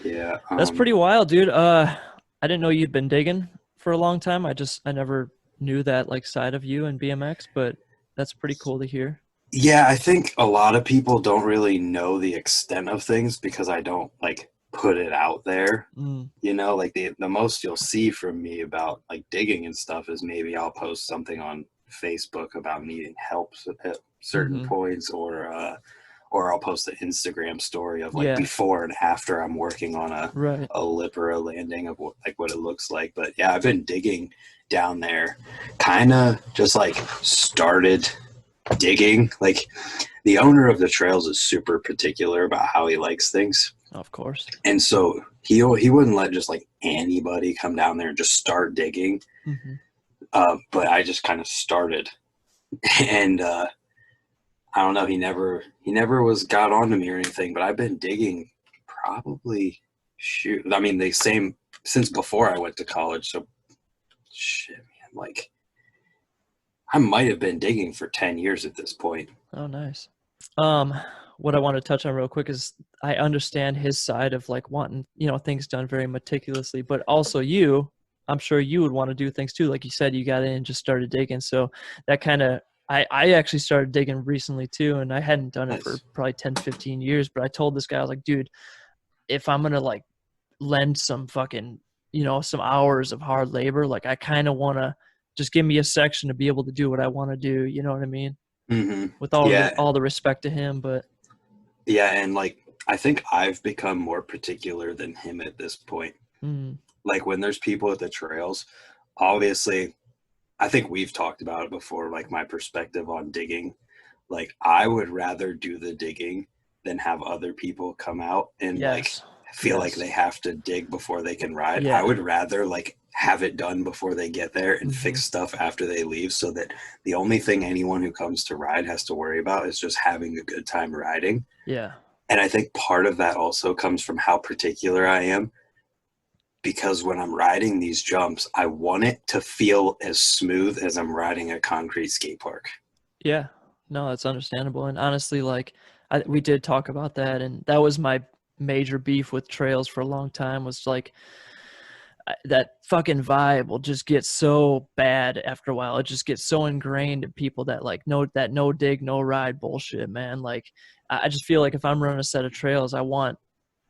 S7: Yeah.
S1: That's pretty wild, dude. I didn't know you'd been digging for a long time. I never knew that like side of you in BMX, but that's pretty cool to hear.
S7: Yeah, I think a lot of people don't really know the extent of things because I don't like put it out there. You know, like the most you'll see from me about like digging and stuff is maybe I'll post something on Facebook about needing help at certain points, or I'll post an Instagram story of like before and after I'm working on a lip or a landing of what it looks like. But yeah, I've been digging down there, kind of just like started digging. Like the owner of the trails is super particular about how he likes things.
S1: Of course.
S7: And so he wouldn't let just like anybody come down there and just start digging. But I just kind of started, and I don't know. He never got on to me or anything. But I've been digging probably the same since before I went to college. So shit, man, like I might have been digging for 10 years at this point.
S1: Oh, nice. What I want to touch on real quick is I understand his side of like wanting, things done very meticulously, but also I'm sure you would want to do things too. Like you said, you got in and just started digging. So that kind of, I actually started digging recently too, and I hadn't done it for probably 10, 15 years, but I told this guy, I was like, dude, if I'm going to like lend some fucking, some hours of hard labor, like I kind of want to just give me a section to be able to do what I want to do. You know what I mean? With all the respect to him, but
S7: yeah. And like, I think I've become more particular than him at this point. Like when there's people at the trails, obviously, I think we've talked about it before, like my perspective on digging. Like I would rather do the digging than have other people come out and like feel like they have to dig before they can ride. I would rather like have it done before they get there and fix stuff after they leave, so that the only thing anyone who comes to ride has to worry about is just having a good time riding.
S1: Yeah.
S7: And I think part of that also comes from how particular I am, because when I'm riding these jumps, I want it to feel as smooth as I'm riding a concrete skate park.
S1: Yeah, no, that's understandable. And honestly, like we did talk about that, and that was my major beef with trails for a long time, was like that fucking vibe will just get so bad after a while. It just gets so ingrained in people that like no dig, no ride bullshit, man. Like I just feel like if I'm running a set of trails, I want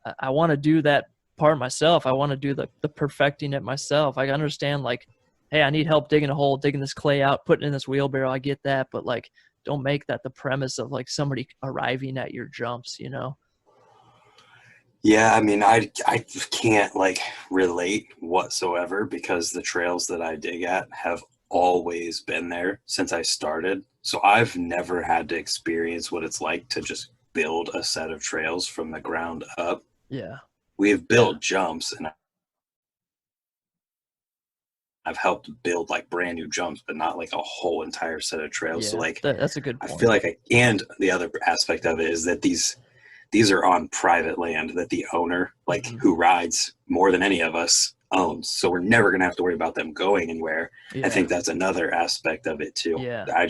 S1: to do that part myself. I want to do the perfecting it myself. I understand, like, hey, I need help digging a hole, digging this clay out, putting in this wheelbarrow. I get that, but like, don't make that the premise of like somebody arriving at your jumps, you know?
S7: Yeah, I mean, I can't like relate whatsoever because the trails that I dig at have always been there since I started. So I've never had to experience what it's like to just build a set of trails from the ground up.
S1: Yeah.
S7: We have built jumps, and I've helped build like brand new jumps, but not like a whole entire set of trails.
S1: Yeah,
S7: So like,
S1: that's a good
S7: I
S1: point.
S7: feel like and the other aspect of it is that these are on private land that the owner, like who rides more than any of us, owns. So we're never going to have to worry about them going anywhere.
S1: Yeah.
S7: I think that's another aspect of it too.
S1: Yeah.
S7: I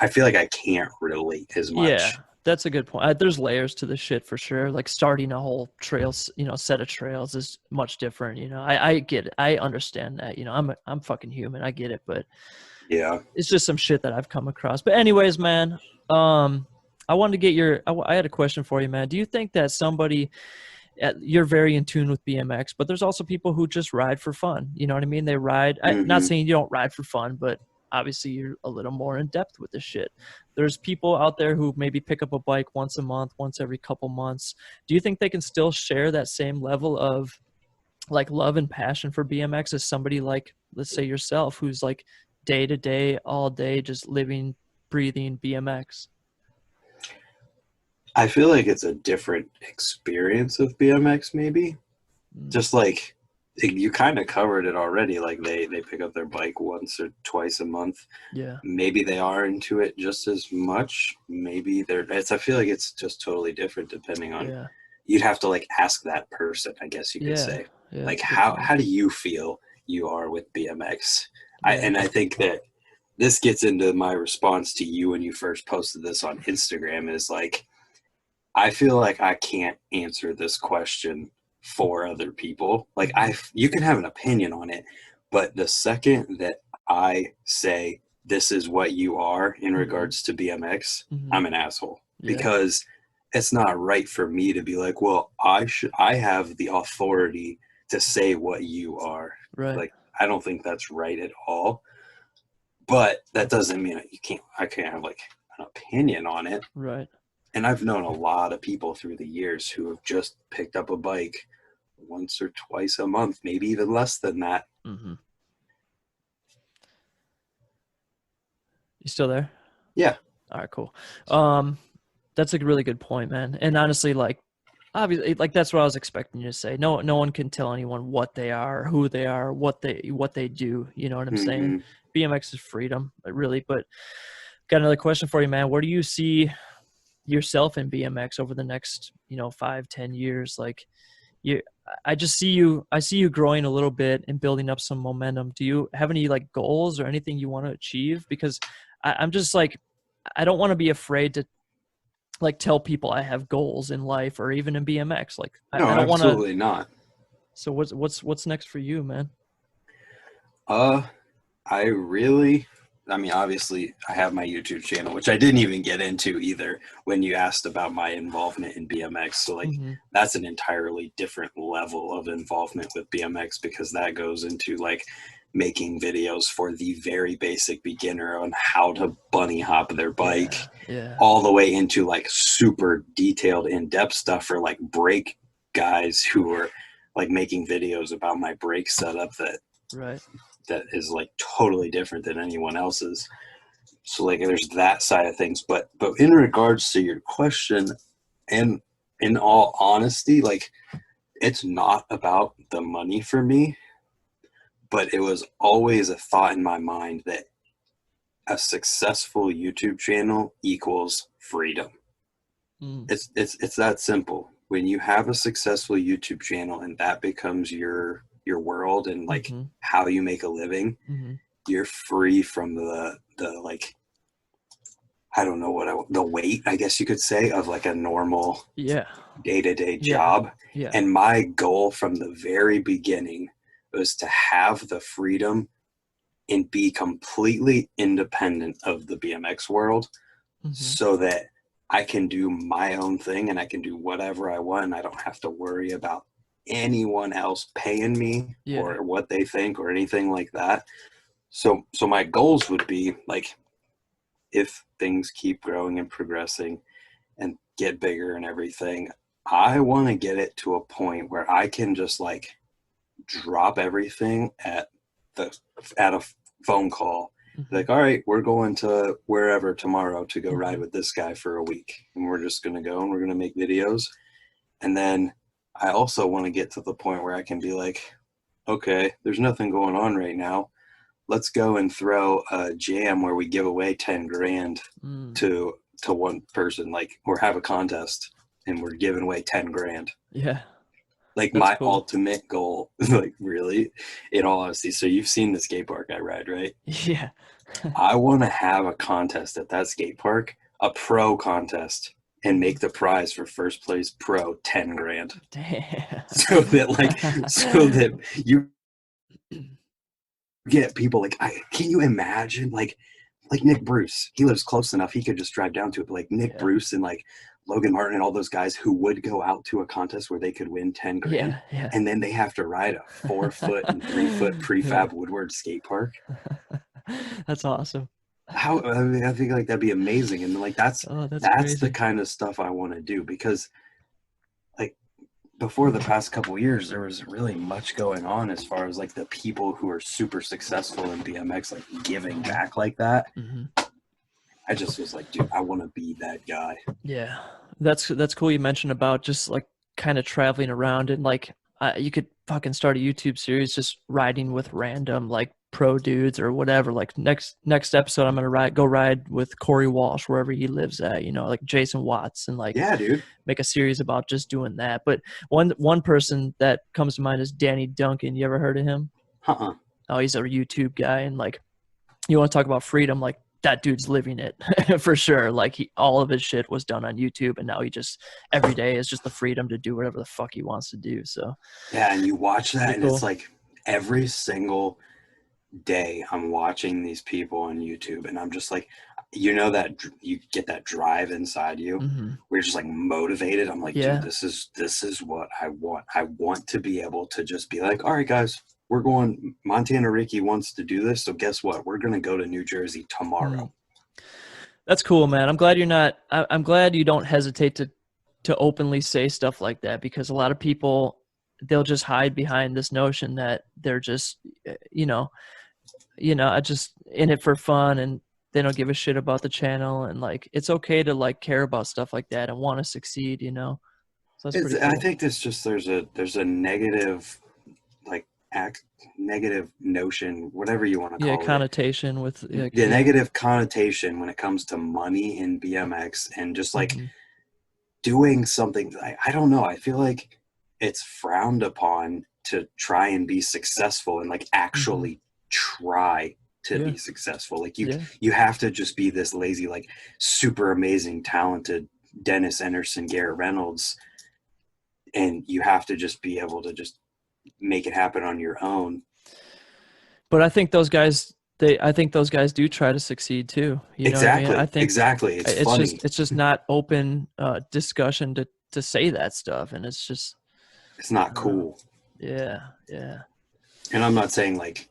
S7: feel like I can't relate as much.
S1: Yeah, that's a good point. There's layers to this shit for sure. Like starting a whole trails, set of trails is much different. I get it. I understand that. I'm fucking human. I get it, but
S7: Yeah.
S1: it's just some shit that I've come across. But anyways, man, I wanted to get I had a question for you, man. Do you think that you're very in tune with BMX, but there's also people who just ride for fun. You know what I mean? They ride. Not saying you don't ride for fun, but obviously you're a little more in depth with this shit. There's people out there who maybe pick up a bike once a month, once every couple months. Do you think they can still share that same level of like love and passion for BMX as somebody like, let's say yourself, who's like day to day, all day, just living, breathing BMX?
S7: I feel like it's a different experience of BMX, maybe. Just like you kind of covered it already. Like they pick up their bike once or twice a month.
S1: Yeah.
S7: Maybe they are into it just as much. Maybe I feel like it's just totally different depending on.
S1: Yeah.
S7: You'd have to like ask that person, I guess you could say.
S1: Yeah,
S7: like how do you feel you are with BMX?
S1: Yeah.
S7: I think that this gets into my response to you when you first posted this on Instagram is like, I feel like I can't answer this question for other people. Like you can have an opinion on it, but the second that I say this is what you are in regards to BMX, I'm an asshole because it's not right for me to be like, well, I have the authority to say what you are.
S1: Right.
S7: Like, I don't think that's right at all, but that doesn't mean I can't have like an opinion on it.
S1: Right.
S7: And I've known a lot of people through the years who have just picked up a bike once or twice a month, maybe even less than that.
S1: You still there?
S7: Yeah.
S1: All right, cool. That's a really good point, man. And honestly, like, obviously, like that's what I was expecting you to say. No one can tell anyone what they are, who they are, what they do. You know what I'm saying? BMX is freedom, really. But got another question for you, man. Where do you see yourself in BMX over the next 5-10 years? Like, I see you growing a little bit and building up some momentum. Do you have any like goals or anything you want to achieve? Because I'm just like, I don't want to be afraid to like tell people I have goals in life or even in BMX. Like I don't want to.
S7: Absolutely not.
S1: So what's next for you, man?
S7: I mean, obviously I have my YouTube channel, which I didn't even get into either when you asked about my involvement in BMX. So like that's an entirely different level of involvement with BMX because that goes into like making videos for the very basic beginner on how to bunny hop their bike, all the way into like super detailed in-depth stuff for like brake guys who are like making videos about my brake setup that is like totally different than anyone else's. So like there's that side of things. But in regards to your question, and in all honesty, like it's not about the money for me, but it was always a thought in my mind that a successful YouTube channel equals freedom. It's that simple. When you have a successful YouTube channel and that becomes your world and like how you make a living, you're free from the like, I don't know the weight, I guess you could say, of like a normal day-to-day job. And my goal from the very beginning was to have the freedom and be completely independent of the BMX world so that I can do my own thing and I can do whatever I want and I don't have to worry about anyone else paying me
S1: Yeah.
S7: or what they think or anything like that. So my goals would be like, if things keep growing and progressing and get bigger and everything, I want to get it to a point where I can just like drop everything at a phone call. Like, all right, we're going to wherever tomorrow to go ride with this guy for a week, and we're just going to go and we're going to make videos. And then I also want to get to the point where I can be like, okay, there's nothing going on right now. Let's go and throw a jam where we give away 10 grand to one person, like, or have a contest and we're giving away 10 grand.
S1: Yeah.
S7: Like,
S1: That's
S7: my
S1: cool.
S7: ultimate goal, like, really, in all honesty. So you've seen the skate park I ride, right?
S1: Yeah.
S7: I want to have a contest at that skate park, a pro contest, and make the prize for first place pro 10 grand.
S1: Damn.
S7: So that you get people like, can you imagine like Nick Bruce? He lives close enough, he could just drive down to it. But like Nick Bruce and like Logan Martin and all those guys who would go out to a contest where they could win 10 grand, and then they have to ride a 4-foot and 3-foot prefab Woodward skate park.
S1: That's awesome.
S7: I mean, I think like that'd be amazing, and like that's
S1: crazy.
S7: the kind of stuff I want to do, because like before the past couple of years there was really much going on as far as like the people who are super successful in BMX like giving back like that. I just was like, dude, I want to be that guy.
S1: Yeah, that's cool. You mentioned about just like kind of traveling around, and like you could fucking start a YouTube series just riding with random like pro dudes or whatever. Like next episode, I'm gonna go ride with Corey Walsh wherever he lives at. You know, like Jason Watts, and like
S7: dude,
S1: make a series about just doing that. But one person that comes to mind is Danny Duncan. You ever heard of him? Oh, he's a YouTube guy, and like you want to talk about freedom, like that dude's living it for sure. Like all of his shit was done on YouTube, and now he just every day is just the freedom to do whatever the fuck he wants to do. So
S7: yeah, and you watch that, and
S1: cool.
S7: It's like every single day I'm watching these people on YouTube, and I'm just like, you know, that you get that drive inside you where you're just like motivated. I'm like, dude, this is what I want. I want to be able to just be like, all right, guys, we're going, Montana Ricky wants to do this, so guess what? We're going to go to New Jersey tomorrow.
S1: That's cool, man. I'm glad you're not, I'm glad you don't hesitate to openly say stuff like that, because a lot of people, they'll just hide behind this notion that they're just, I just in it for fun, and they don't give a shit about the channel. And like, it's okay to like care about stuff like that and want to succeed, So that's pretty cool.
S7: I think there's a negative, like negative notion, whatever you want to call it.
S1: Connotation with
S7: the negative connotation when it comes to money in BMX, and just like doing something. I don't know. I feel like it's frowned upon to try and be successful and like actually try to be successful. Like you have to just be this lazy, like super amazing, talented Dennis Anderson, Garrett Reynolds, and you have to just be able to just make it happen on your own.
S1: But I think those guys, do try to succeed too. You know what I mean? I think
S7: exactly. It's funny.
S1: It's just not open discussion to say that stuff, and it's
S7: not cool.
S1: Yeah.
S7: And I'm not saying like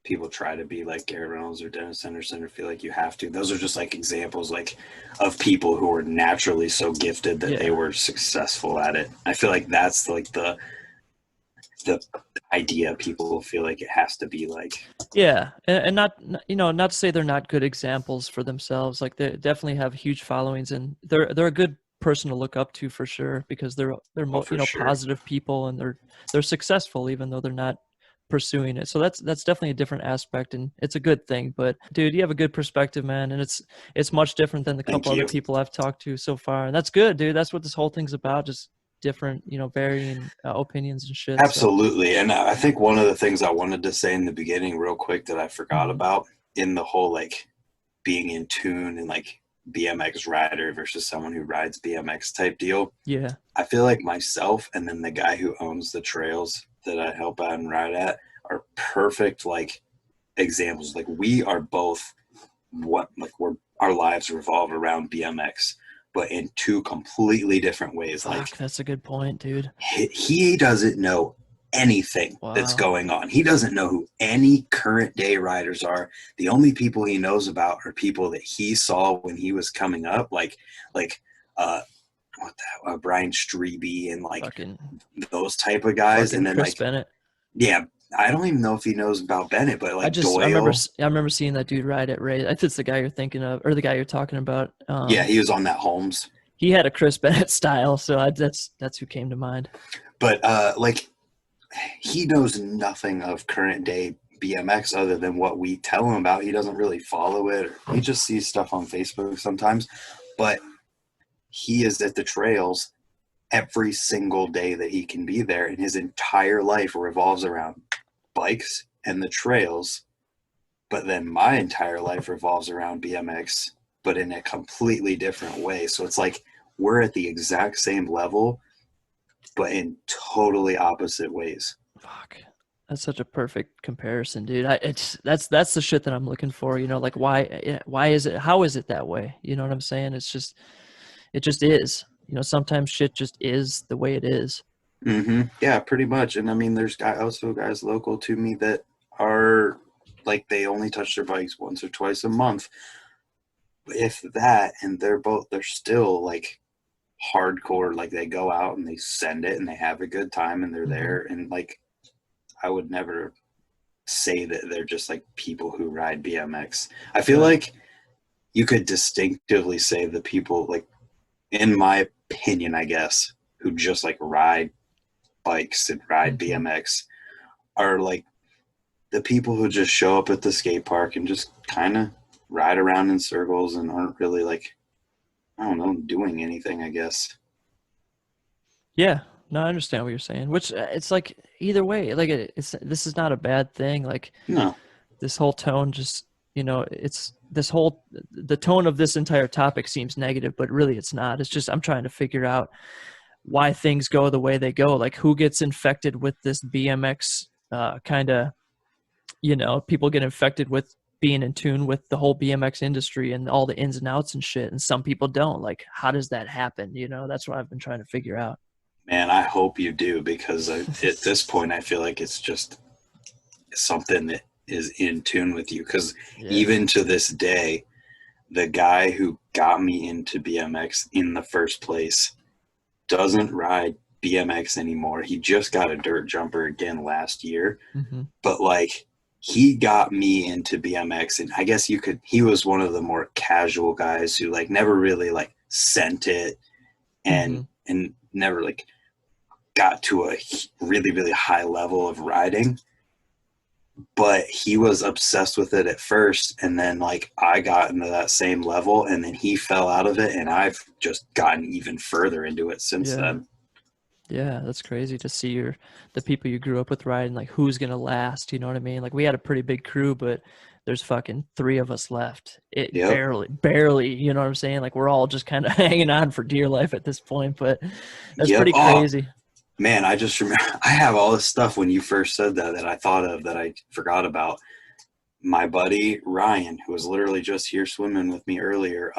S7: people try to be like Garrett Reynolds or Dennis Anderson or feel like you have to. Those are just like examples like of people who were naturally so gifted that they were successful at it. I feel like that's like the idea people feel like it has to be like.
S1: Yeah, and not to say they're not good examples for themselves. Like they definitely have huge followings, and they're a good person to look up to for sure, because they're positive people, and they're successful even though they're not pursuing it. So that's definitely a different aspect, and it's a good thing. But dude, you have a good perspective, man, and it's much different than the couple other people I've talked to so far, and that's good, dude. That's what this whole thing's about, just different, varying opinions and shit.
S7: Absolutely. So. And I think one of the things I wanted to say in the beginning real quick that I forgot about in the whole like being in tune and like BMX rider versus someone who rides BMX type deal.
S1: Yeah. I
S7: feel like myself and then the guy who owns the trails that I help out and ride at are perfect like examples. Like we are both our lives revolve around BMX, but in two completely different ways.
S1: Fuck,
S7: Like,
S1: that's a good point, dude.
S7: he doesn't know anything that's
S1: Wow.
S7: going on. He doesn't know who any current day riders are. The only people he knows about are people that he saw when he was coming up, like Brian Strebe and like
S1: Fucking
S7: those type of guys.
S1: fucking
S7: And then
S1: Chris
S7: like,
S1: Bennett.
S7: yeah, I don't even know if he knows about Bennett, but like Doyle.
S1: I remember seeing that dude ride at Ray. I think it's the guy you're thinking of, or the guy you're talking about.
S7: Yeah, he was on that Holmes.
S1: He had a Chris Bennett style, so that's who came to mind.
S7: But like, he knows nothing of current day BMX other than what we tell him about. He doesn't really follow it. He just sees stuff on Facebook sometimes. But he is at the trails every single day that he can be there, and his entire life revolves around bikes and the trails. But then my entire life revolves around BMX, but in a completely different way. So it's like we're at the exact same level, but in totally opposite ways.
S1: Fuck, that's such a perfect comparison, dude. That's the shit that I'm looking for. You know, like why is it? How is it that way? You know what I'm saying? It just is. You know, sometimes shit just is the way it is.
S7: Mm-hmm. Yeah, pretty much. And I mean, there's also guys local to me that are like, they only touch their bikes once or twice a month, if that, and they're still like hardcore. Like, they go out and they send it and they have a good time and they're there. And like, I would never say that they're just like people who ride BMX. I feel like you could distinctively say the people, like, in my opinion, I guess, who just like ride bikes and ride BMX are like the people who just show up at the skate park and just kind of ride around in circles and aren't really like, I don't know, doing anything, I guess.
S1: Yeah, no, I understand what you're saying. Which it's like either way, like this is not a bad thing. Like,
S7: No.
S1: This whole tone just, you know, the tone of this entire topic seems negative, but really it's not. It's just I'm trying to figure out why things go the way they go. Like, who gets infected with this BMX kind of, you know, people get infected with being in tune with the whole BMX industry and all the ins and outs and shit, and some people don't. Like, how does that happen? You know, that's what I've been trying to figure out.
S7: Man, I hope you do, because at this point I feel like it's just something that is in tune with you. Because even to this day, the guy who got me into BMX in the first place doesn't ride BMX anymore. He just got a dirt jumper again last year. But like, he got me into BMX, and I guess he was one of the more casual guys who like never really like sent it and never like got to a really, really high level of riding. But he was obsessed with it at first, and then like I got into that same level, and then he fell out of it, and I've just gotten even further into it since then.
S1: Yeah, that's crazy to see the people you grew up with riding, like who's gonna last, you know what I mean? Like, we had a pretty big crew, but there's fucking 3 of us left. Barely, you know what I'm saying? Like, we're all just kind of hanging on for dear life at this point, but that's pretty crazy.
S7: Man, I just remember, I have all this stuff when you first said that I thought of that I forgot about. My buddy Ryan, who was literally just here swimming with me earlier,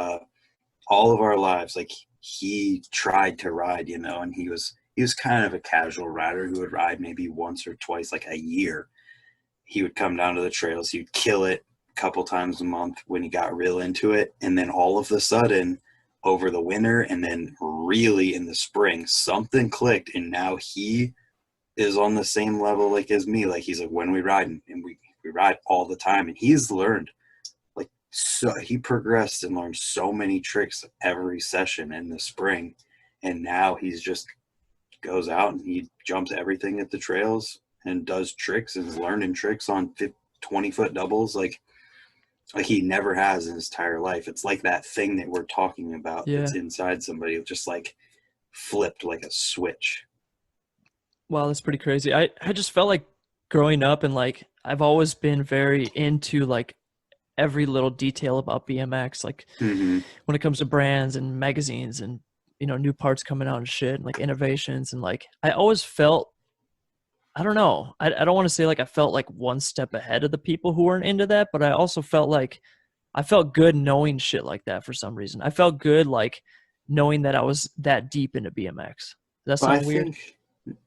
S7: all of our lives, like, he tried to ride, you know, and he was kind of a casual rider who would ride maybe once or twice like a year. He would come down to the trails, he'd kill it a couple times a month when he got real into it, and then all of a sudden over the winter and then really in the spring, something clicked, and now he is on the same level like as me. Like, he's like, when we ride, and we ride all the time, and he's learned, like, so he progressed and learned so many tricks every session in the spring, and now he's just goes out and he jumps everything at the trails and does tricks and is learning tricks on 20-foot doubles like he never has in his entire life. It's like that thing that we're talking about that's inside somebody, just like flipped like a switch.
S1: Wow, that's pretty crazy. I just felt like growing up, and like I've always been very into like every little detail about BMX, like when it comes to brands and magazines and, you know, new parts coming out and shit, and like innovations, and like I always felt, I don't know, I don't want to say like I felt like one step ahead of the people who weren't into that, but I also felt like I felt good knowing shit like that for some reason. I felt good like knowing that I was that deep into BMX. Does that
S7: But I
S1: sound weird?
S7: think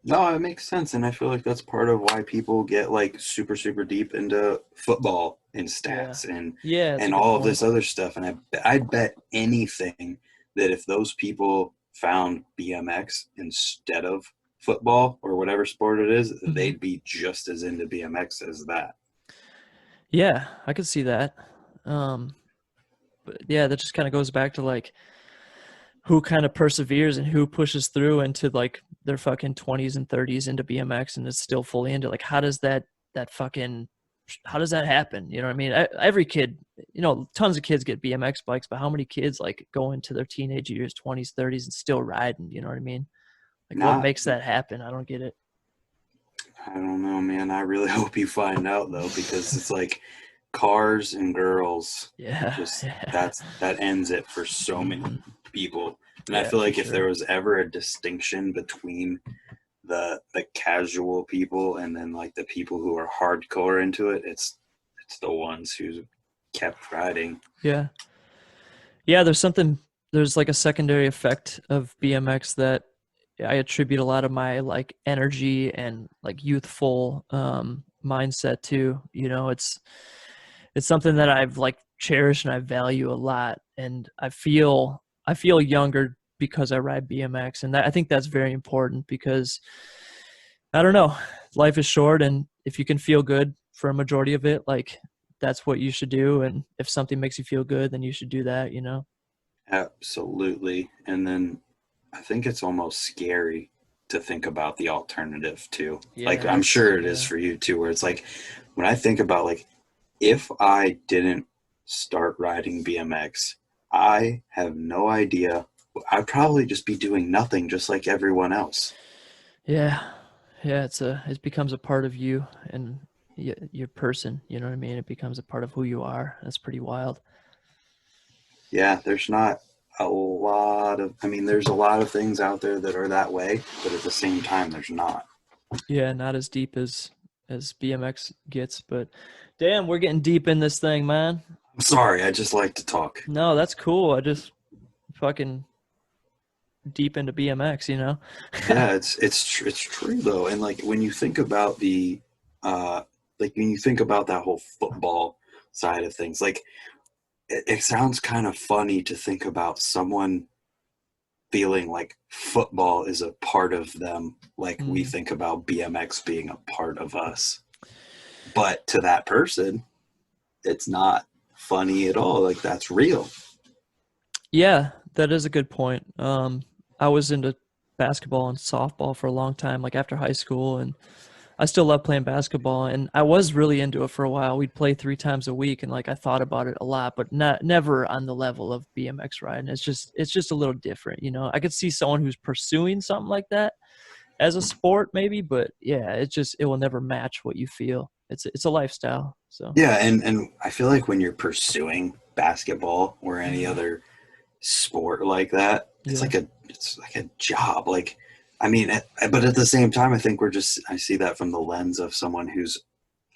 S7: no, it makes sense, and I feel like that's part of why people get like super super deep into football and
S1: Yeah.
S7: stats and
S1: Yeah, that's a good
S7: all of
S1: point.
S7: this other stuff. And I'd bet anything that if those people found BMX instead of football or whatever sport it is,
S1: Mhm.
S7: they'd be just as into BMX as that.
S1: Yeah, I could see that. But yeah, that just kind of goes back to like who kind of perseveres and who pushes through into like their fucking 20s and 30s into BMX and is still fully into, like, how does that fucking, how does that happen? You know what I mean? Every kid, you know, tons of kids get BMX bikes, but how many kids like go into their teenage years, 20s, 30s and still riding? You know what I mean? Like, what
S7: Not,
S1: makes that happen? I don't get it.
S7: I don't know, man. I really hope you find out though, because it's like cars and girls,
S1: Yeah.
S7: just
S1: Yeah.
S7: that ends it for so many
S1: Mhm.
S7: people. And I
S1: Yeah,
S7: feel
S1: for
S7: like if there
S1: sure.
S7: was ever a distinction between the casual people and then like the people who are hardcore into it, it's the ones who kept riding.
S1: Yeah. Yeah, there's like a secondary effect of BMX that I attribute a lot of my like energy and like youthful mindset to. You know, it's something that I've like cherished and I value a lot, and I feel younger because I ride BMX, and that, I think that's very important because I don't know, life is short, and if you can feel good for a majority of it, like that's what you should do, and if something makes you feel good, then you should do that, you know?
S7: Absolutely. And then I think it's almost scary to think about the alternative too. Like I'm
S1: Yes,
S7: sure it is
S1: yeah.
S7: for you too, where it's like when I think about like if I didn't start riding BMX, I have no idea. I'd probably just be doing nothing just like everyone else.
S1: Yeah. Yeah, it becomes a part of you and your person, you know what I mean? It becomes a part of who you are. That's pretty wild.
S7: Yeah, there's not a lot of, I mean, there's a lot of things out there that are that way, but at the same time, there's not.
S1: Yeah, not as deep as BMX gets, but damn, we're getting deep in this thing, man.
S7: I'm sorry, I just like to talk.
S1: No, that's cool. I just fucking deep into BMX, you know?
S7: Yeah, it's true though, and like when you think about uh, when you think about that whole football side of things, like it sounds kind of funny to think about someone feeling like football is a part of them, like we
S1: Mm.
S7: think about BMX being a part of us. But to that person, it's not funny at all. Like that's real.
S1: Yeah, that is a good point. I was into basketball and softball for a long time, like after high school, and I still love playing basketball. And I was really into it for a while. We'd play 3 times a week, and like I thought about it a lot, but never on the level of BMX riding. It's just a little different, you know. I could see someone who's pursuing something like that as a sport, maybe, but yeah, it will never match what you feel. It's a lifestyle. So
S7: Yeah, and I feel like when you're pursuing basketball or any other sport like that,
S1: yeah.
S7: it's like a job. Like, I mean, but at the same time, I think I see that from the lens of someone who's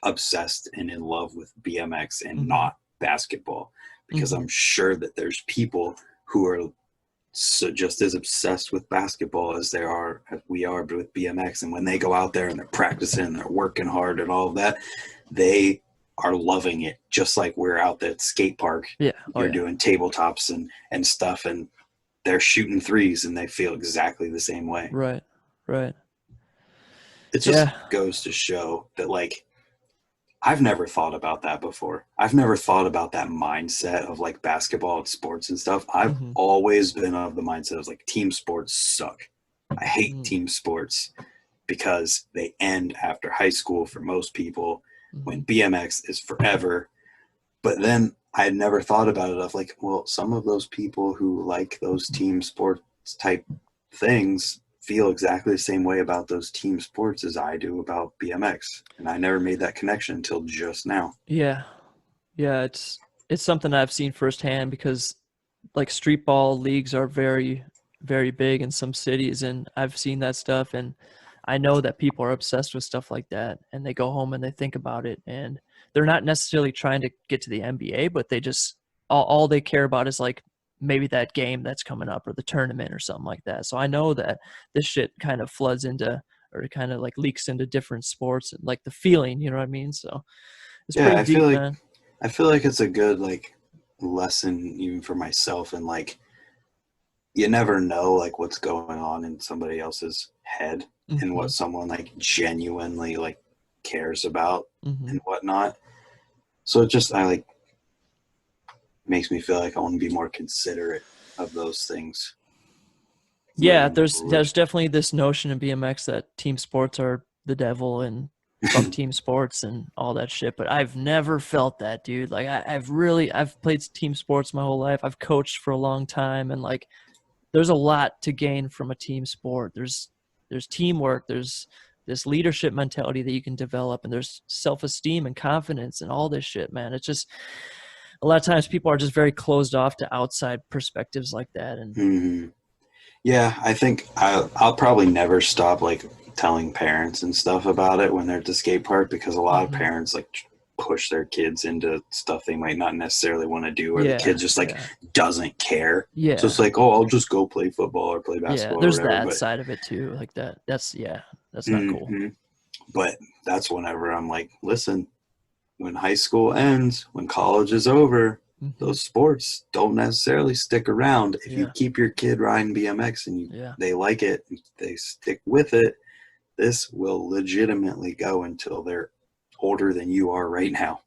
S7: obsessed and in love with BMX and
S1: Hmm.
S7: not basketball, because
S1: Hmm.
S7: I'm sure that there's people who are so just as obsessed with basketball as we are with BMX. And when they go out there and they're practicing, they're working hard and all of that, they are loving it just like we're out at skate park.
S1: Yeah. Oh
S7: You're
S1: yeah.
S7: doing tabletops and stuff, and they're shooting threes and they feel exactly the same way.
S1: Right. Right.
S7: It just
S1: Yeah.
S7: goes to show that like I've never thought about that before. I've never thought about that mindset of like basketball and sports and stuff. I've
S1: Hmm.
S7: always been of the mindset of like team sports suck. I hate
S1: Mm.
S7: team sports because they end after high school for most people when
S1: Hmm.
S7: BMX is forever. But then I had never thought about it of like, well, some of those people who like those team sports type things feel exactly the same way about those team sports as I do about BMX. And I never made that connection until just now.
S1: Yeah. Yeah. It's something I've seen firsthand because like street ball leagues are very big in some cities, and I've seen that stuff, and I know that people are obsessed with stuff like that, and they go home and they think about it, and they're not necessarily trying to get to the NBA, but they just all they care about is like maybe that game that's coming up or the tournament or something like that. So I know that this shit kind of floods into, or it kind of like leaks into different sports and like the feeling, you know what I mean? So it's
S7: Yeah,
S1: pretty deep, man.
S7: I feel like it's a good like lesson even for myself, and like you never know like what's going on in somebody else's head and what someone like genuinely like cares about and whatnot. So it just makes me feel like I want to be more considerate of those things.
S1: Yeah, there's definitely this notion in BMX that team sports are the devil and fuck team sports and all that shit. But I've never felt that, dude. Like I've played team sports my whole life. I've coached for a long time, and like there's a lot to gain from a team sport. There's teamwork. There's this leadership mentality that you can develop, and there's self-esteem and confidence and all this shit, man. It's just a lot of times people are just very closed off to outside perspectives like that. And
S7: yeah, I think I'll probably never stop like telling parents and stuff about it when they're at the skate park, because a lot of parents like push their kids into stuff they might not necessarily want to do, or the kid just like doesn't care.
S1: Yeah.
S7: So it's like, oh, I'll just go play football or play basketball.
S1: There's
S7: or whatever,
S1: that side of it too. Like that's not cool.
S7: But that's whenever I'm like, listen, when high school ends, when college is over, those sports don't necessarily stick around. If you keep your kid riding BMX and they like it, they stick with it, this will legitimately go until they're older than you are right now.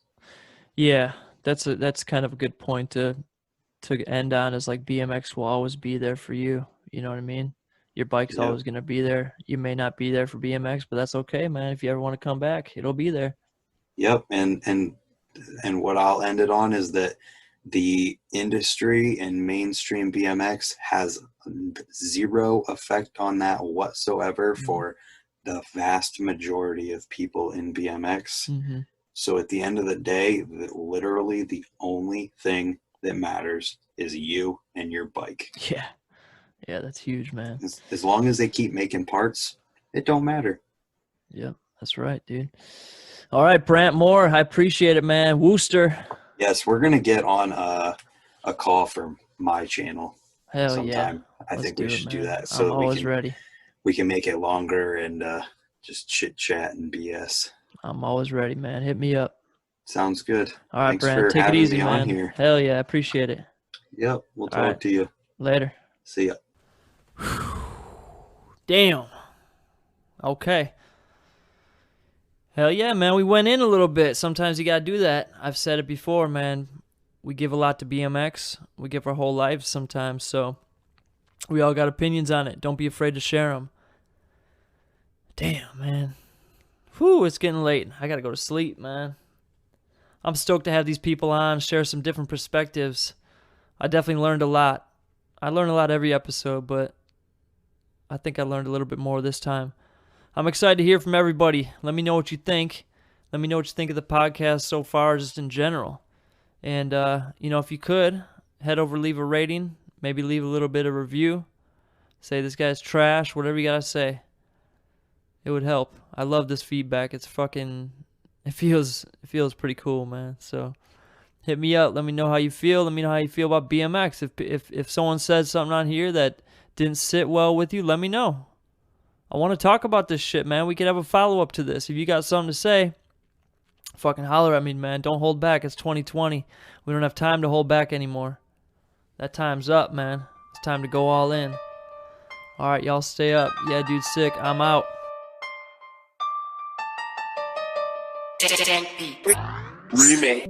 S1: Yeah, that's kind of a good point to end on, is like BMX will always be there for you. You know what I mean? Your bike's always going to be there. You may not be there for BMX, but that's okay, man. If you ever want to come back, it'll be there.
S7: Yep. And what I'll end it on is that the industry and mainstream BMX has zero effect on that whatsoever for the vast majority of people in BMX. So at the end of the day, literally the only thing that matters is you and your bike.
S1: Yeah, that's huge, man.
S7: As long as they keep making parts, it don't matter.
S1: Yep, that's right, dude. All right, Brant Moore, I appreciate it, man. Wooster.
S7: Yes, we're going to get on a call for my channel sometime. I think we should do that. So
S1: I'm always ready.
S7: We can make it longer and just chit chat and BS.
S1: I'm always ready, man. Hit me up.
S7: Sounds good.
S1: All right,
S7: Thanks
S1: Brant. Take it easy, man.
S7: On here.
S1: Hell yeah, I appreciate it.
S7: Yep, we'll talk to you.
S1: Later.
S7: See ya.
S1: Damn. Okay. Hell yeah, man. We went in a little bit. Sometimes you got to do that. I've said it before, man. We give a lot to BMX. We give our whole lives sometimes. So we all got opinions on it. Don't be afraid to share them. Damn, man. Whew, it's getting late. I got to go to sleep, man. I'm stoked to have these people on, share some different perspectives. I definitely learned a lot. I learn a lot every episode, but I think I learned a little bit more this time. I'm excited to hear from everybody. Let me know what you think. Let me know what you think of the podcast so far, just in general. And, if you could, head over, leave a rating, maybe leave a little bit of review. Say this guy's trash, whatever you got to say. It would help. I love this feedback. It feels pretty cool, man. So hit me up. Let me know how you feel. Let me know how you feel about BMX. If someone said something on here that didn't sit well with you, let me know. I want to talk about this shit, man. We could have a follow-up to this. If you got something to say, fucking holler at me, man. Don't hold back. It's 2020. We don't have time to hold back anymore. That time's up, man. It's time to go all in. All right, y'all stay up. Yeah, dude, sick. I'm out.
S3: Remake.